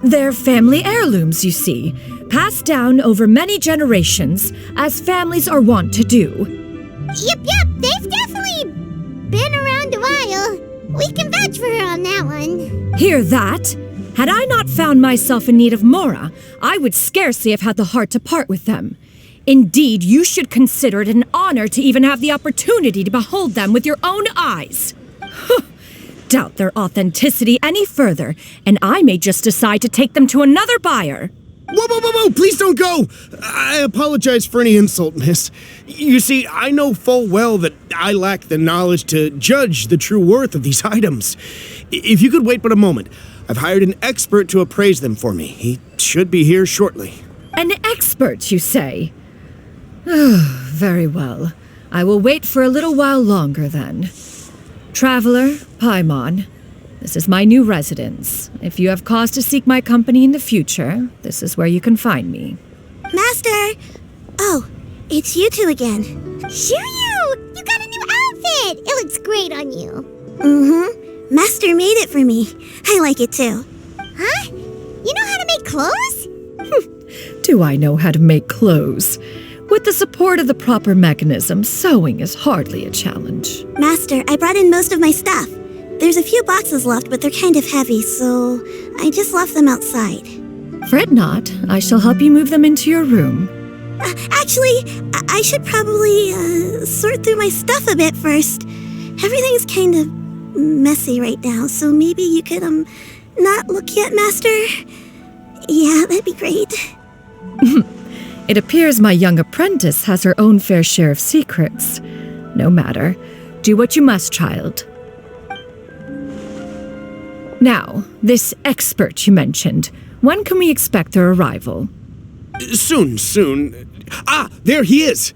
They're family heirlooms, you see, passed down over many generations, as families are wont to do. Yep, they've definitely been around a while. We can vouch for her on that one. Hear that? Had I not found myself in need of mora, I would scarcely have had the heart to part with them. Indeed, you should consider it an honor to even have the opportunity to behold them with your own eyes. Doubt their authenticity any further, and I may just decide to take them to another buyer. Whoa, please don't go! I apologize for any insult, miss. You see, I know full well that I lack the knowledge to judge the true worth of these items. If you could wait but a moment, I've hired an expert to appraise them for me. He should be here shortly. An expert, you say? Very well. I will wait for a little while longer, then. Traveler, Paimon, this is my new residence. If you have cause to seek my company in the future, this is where you can find me. Master! Oh, it's you two again. Shiryu! You got a new outfit! It looks great on you. Mm-hmm. Master made it for me. I like it too. Huh? You know how to make clothes? Do I know how to make clothes? With the support of the proper mechanism, sewing is hardly a challenge. Master, I brought in most of my stuff. There's a few boxes left, but they're kind of heavy, so I just left them outside. Fret not. I shall help you move them into your room. Actually, I should probably sort through my stuff a bit first. Everything's kind of messy right now, so maybe you could, not look yet, Master? Yeah, that'd be great. It appears my young apprentice has her own fair share of secrets. No matter. Do what you must, child. Now, this expert you mentioned, when can we expect their arrival? Soon. There he is!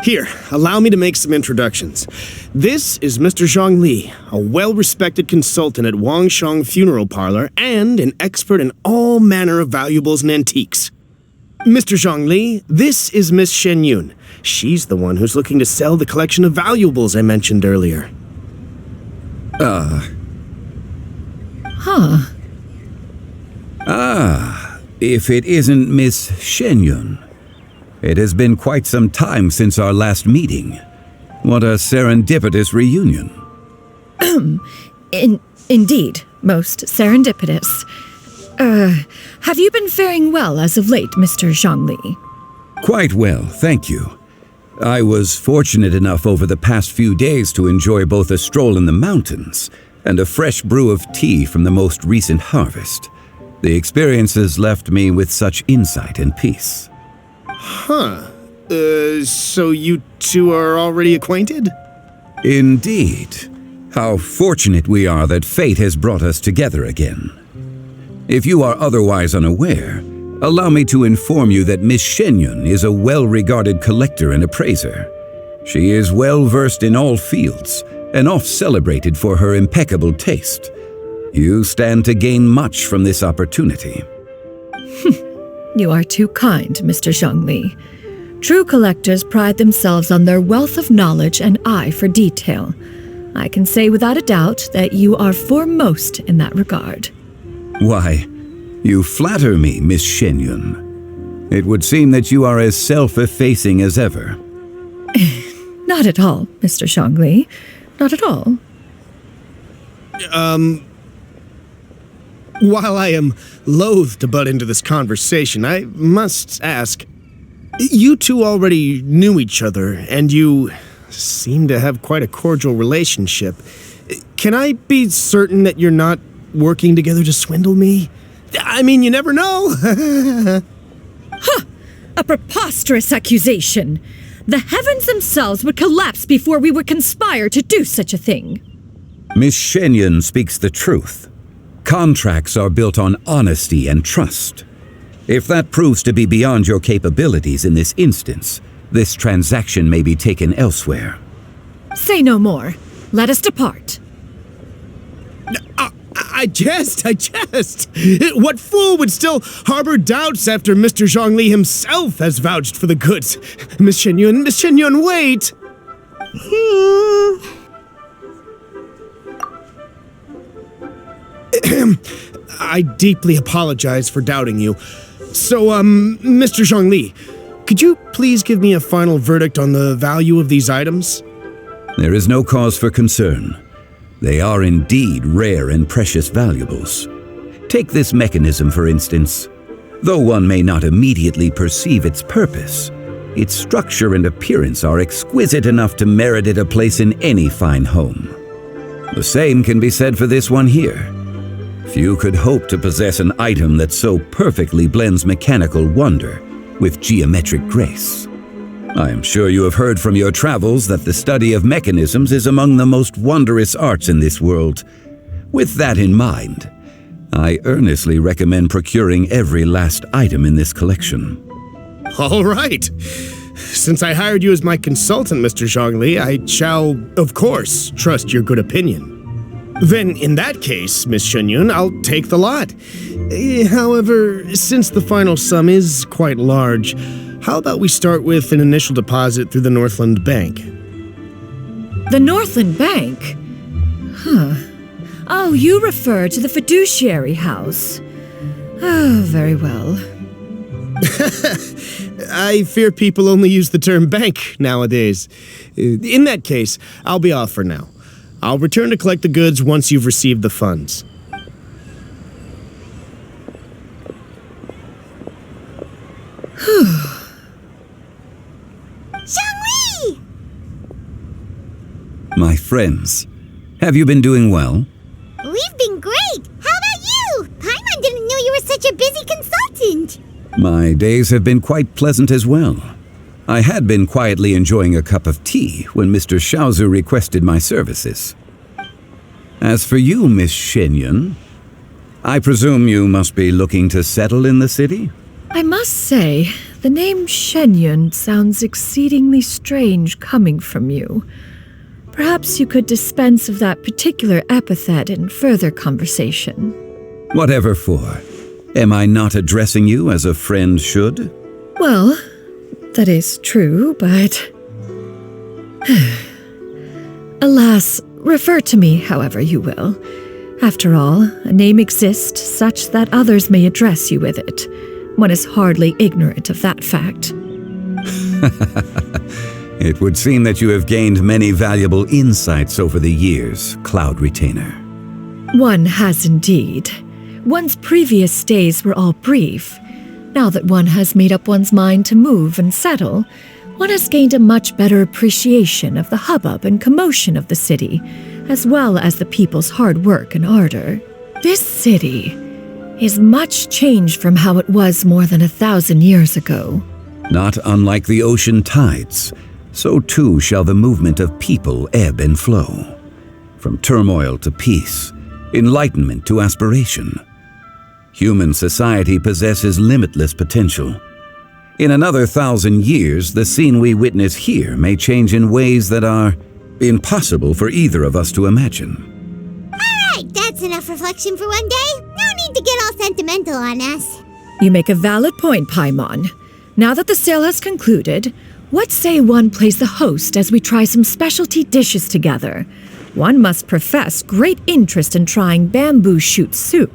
Here, allow me to make some introductions. This is Mr. Zhongli, a well-respected consultant at Wangshang Funeral Parlor and an expert in all manner of valuables and antiques. Mr. Zhongli, this is Miss Xianyun. She's the one who's looking to sell the collection of valuables I mentioned earlier. If it isn't Miss Xianyun. It has been quite some time since our last meeting. What a serendipitous reunion. Indeed, most serendipitous. Have you been faring well as of late, Mr. Zhongli? Quite well, thank you. I was fortunate enough over the past few days to enjoy both a stroll in the mountains and a fresh brew of tea from the most recent harvest. The experiences left me with such insight and peace. So you two are already acquainted? Indeed. How fortunate we are that fate has brought us together again. If you are otherwise unaware, Allow me to inform you that Miss Xianyun is a well-regarded collector and appraiser. She is well-versed in all fields, and oft-celebrated for her impeccable taste. You stand to gain much from this opportunity. You are too kind, Mr. Zhongli. True collectors pride themselves on their wealth of knowledge and eye for detail. I can say without a doubt that you are foremost in that regard. Why, you flatter me, Miss Xianyun. It would seem that you are as self-effacing as ever. Not at all, Mr. Zhongli. Not at all. While I am loath to butt into this conversation, I must ask, you two already knew each other, and you seem to have quite a cordial relationship. Can I be certain that you're not working together to swindle me? I mean, you never know. Huh! A preposterous accusation! The heavens themselves would collapse before we would conspire to do such a thing. Miss Xianyun speaks the truth. Contracts are built on honesty and trust. If that proves to be beyond your capabilities in this instance, this transaction may be taken elsewhere. Say no more. Let us depart. I jest. What fool would still harbor doubts after Mr. Zhongli himself has vouched for the goods? Miss Xianyun, wait! I deeply apologize for doubting you. So, Mr. Zhongli, could you please give me a final verdict on the value of these items? There is no cause for concern. They are indeed rare and precious valuables. Take this mechanism, for instance. Though one may not immediately perceive its purpose, its structure and appearance are exquisite enough to merit it a place in any fine home. The same can be said for this one here. Few could hope to possess an item that so perfectly blends mechanical wonder with geometric grace. I am sure you have heard from your travels that the study of mechanisms is among the most wondrous arts in this world. With that in mind, I earnestly recommend procuring every last item in this collection. All right. Since I hired you as my consultant, Mr. Zhongli, I shall, of course, trust your good opinion. Then, in that case, Miss Xianyun, I'll take the lot. However, since the final sum is quite large, how about we start with an initial deposit through the Northland Bank? The Northland Bank? Huh. Oh, you refer to the fiduciary house. Oh, very well. I fear people only use the term bank nowadays. In that case, I'll be off for now. I'll return to collect the goods once you've received the funds. Zhongli! My friends, have you been doing well? We've been great! How about you? Paimon didn't know you were such a busy consultant! My days have been quite pleasant as well. I had been quietly enjoying a cup of tea when Mr. Xiaozu requested my services. As for you, Miss Xianyun, I presume you must be looking to settle in the city? I must say, the name Xianyun sounds exceedingly strange coming from you. Perhaps you could dispense of that particular epithet in further conversation. Whatever for. Am I not addressing you as a friend should? Well, that is true, but... Alas, refer to me however you will. After all, a name exists such that others may address you with it. One is hardly ignorant of that fact. It would seem that you have gained many valuable insights over the years, Cloud Retainer. One has indeed. One's previous stays were all brief. Now that one has made up one's mind to move and settle, one has gained a much better appreciation of the hubbub and commotion of the city, as well as the people's hard work and ardor. This city is much changed from how it was more than 1,000 years ago. Not unlike the ocean tides, so too shall the movement of people ebb and flow. From turmoil to peace, enlightenment to aspiration. Human society possesses limitless potential. In another 1,000 years, the scene we witness here may change in ways that are impossible for either of us to imagine. Alright, that's enough reflection for one day. No need to get all sentimental on us. You make a valid point, Paimon. Now that the sale has concluded, what say one plays the host as we try some specialty dishes together? One must profess great interest in trying bamboo shoot soup.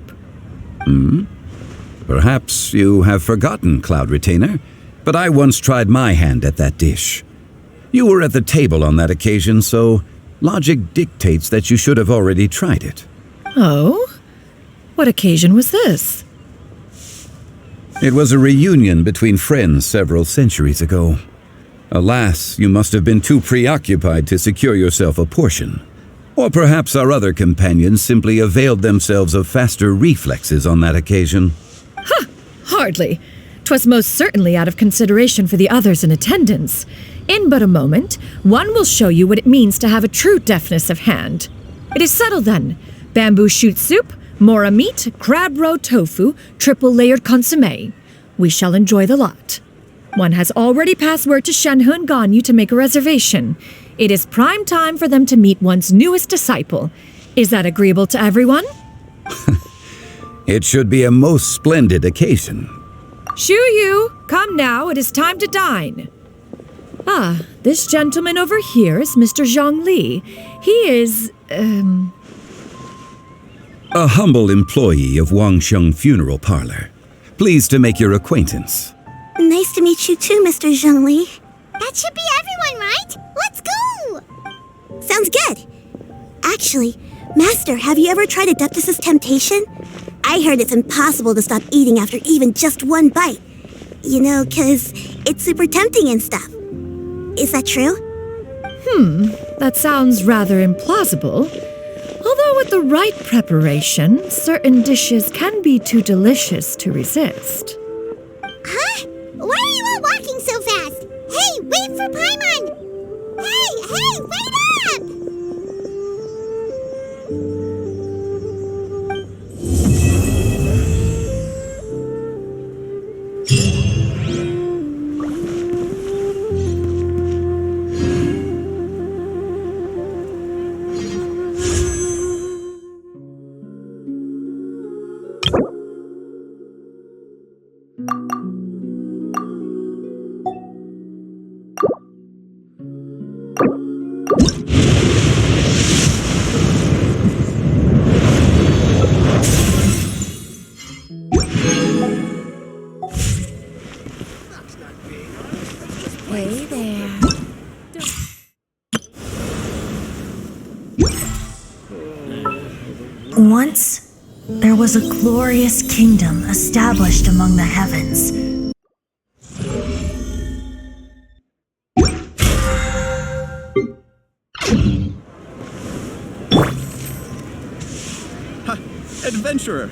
Perhaps you have forgotten, Cloud Retainer, but I once tried my hand at that dish. You were at the table on that occasion, so logic dictates that you should have already tried it. Oh? What occasion was this? It was a reunion between friends several centuries ago. Alas, you must have been too preoccupied to secure yourself a portion. Or perhaps our other companions simply availed themselves of faster reflexes on that occasion. Ha! Hardly. 'Twas most certainly out of consideration for the others in attendance. In but a moment, one will show you what it means to have a true deftness of hand. It is settled then. Bamboo shoot soup, mora meat, crab roe tofu, triple-layered consommé. We shall enjoy the lot. One has already passed word to Shenhe and Ganyu to make a reservation. It is prime time for them to meet one's newest disciple. Is that agreeable to everyone? It should be a most splendid occasion. Xianyun, come now, it is time to dine. Ah, this gentleman over here is Mr. Zhongli. He is, A humble employee of Wangsheng Funeral Parlor. Pleased to make your acquaintance. Nice to meet you too, Mr. Zhongli. That should be everyone, right? Let's go! Sounds good. Actually, Master, have you ever tried adeptus' temptation? I heard it's impossible to stop eating after even just one bite. You know, 'cause it's super tempting and stuff. Is that true? That sounds rather implausible. Although with the right preparation, certain dishes can be too delicious to resist. Huh? Why are you all walking so fast? Hey, wait for Paimon! Hey, wait up! Hey there. Once, there was a glorious kingdom established among the heavens. Ha! Adventurer!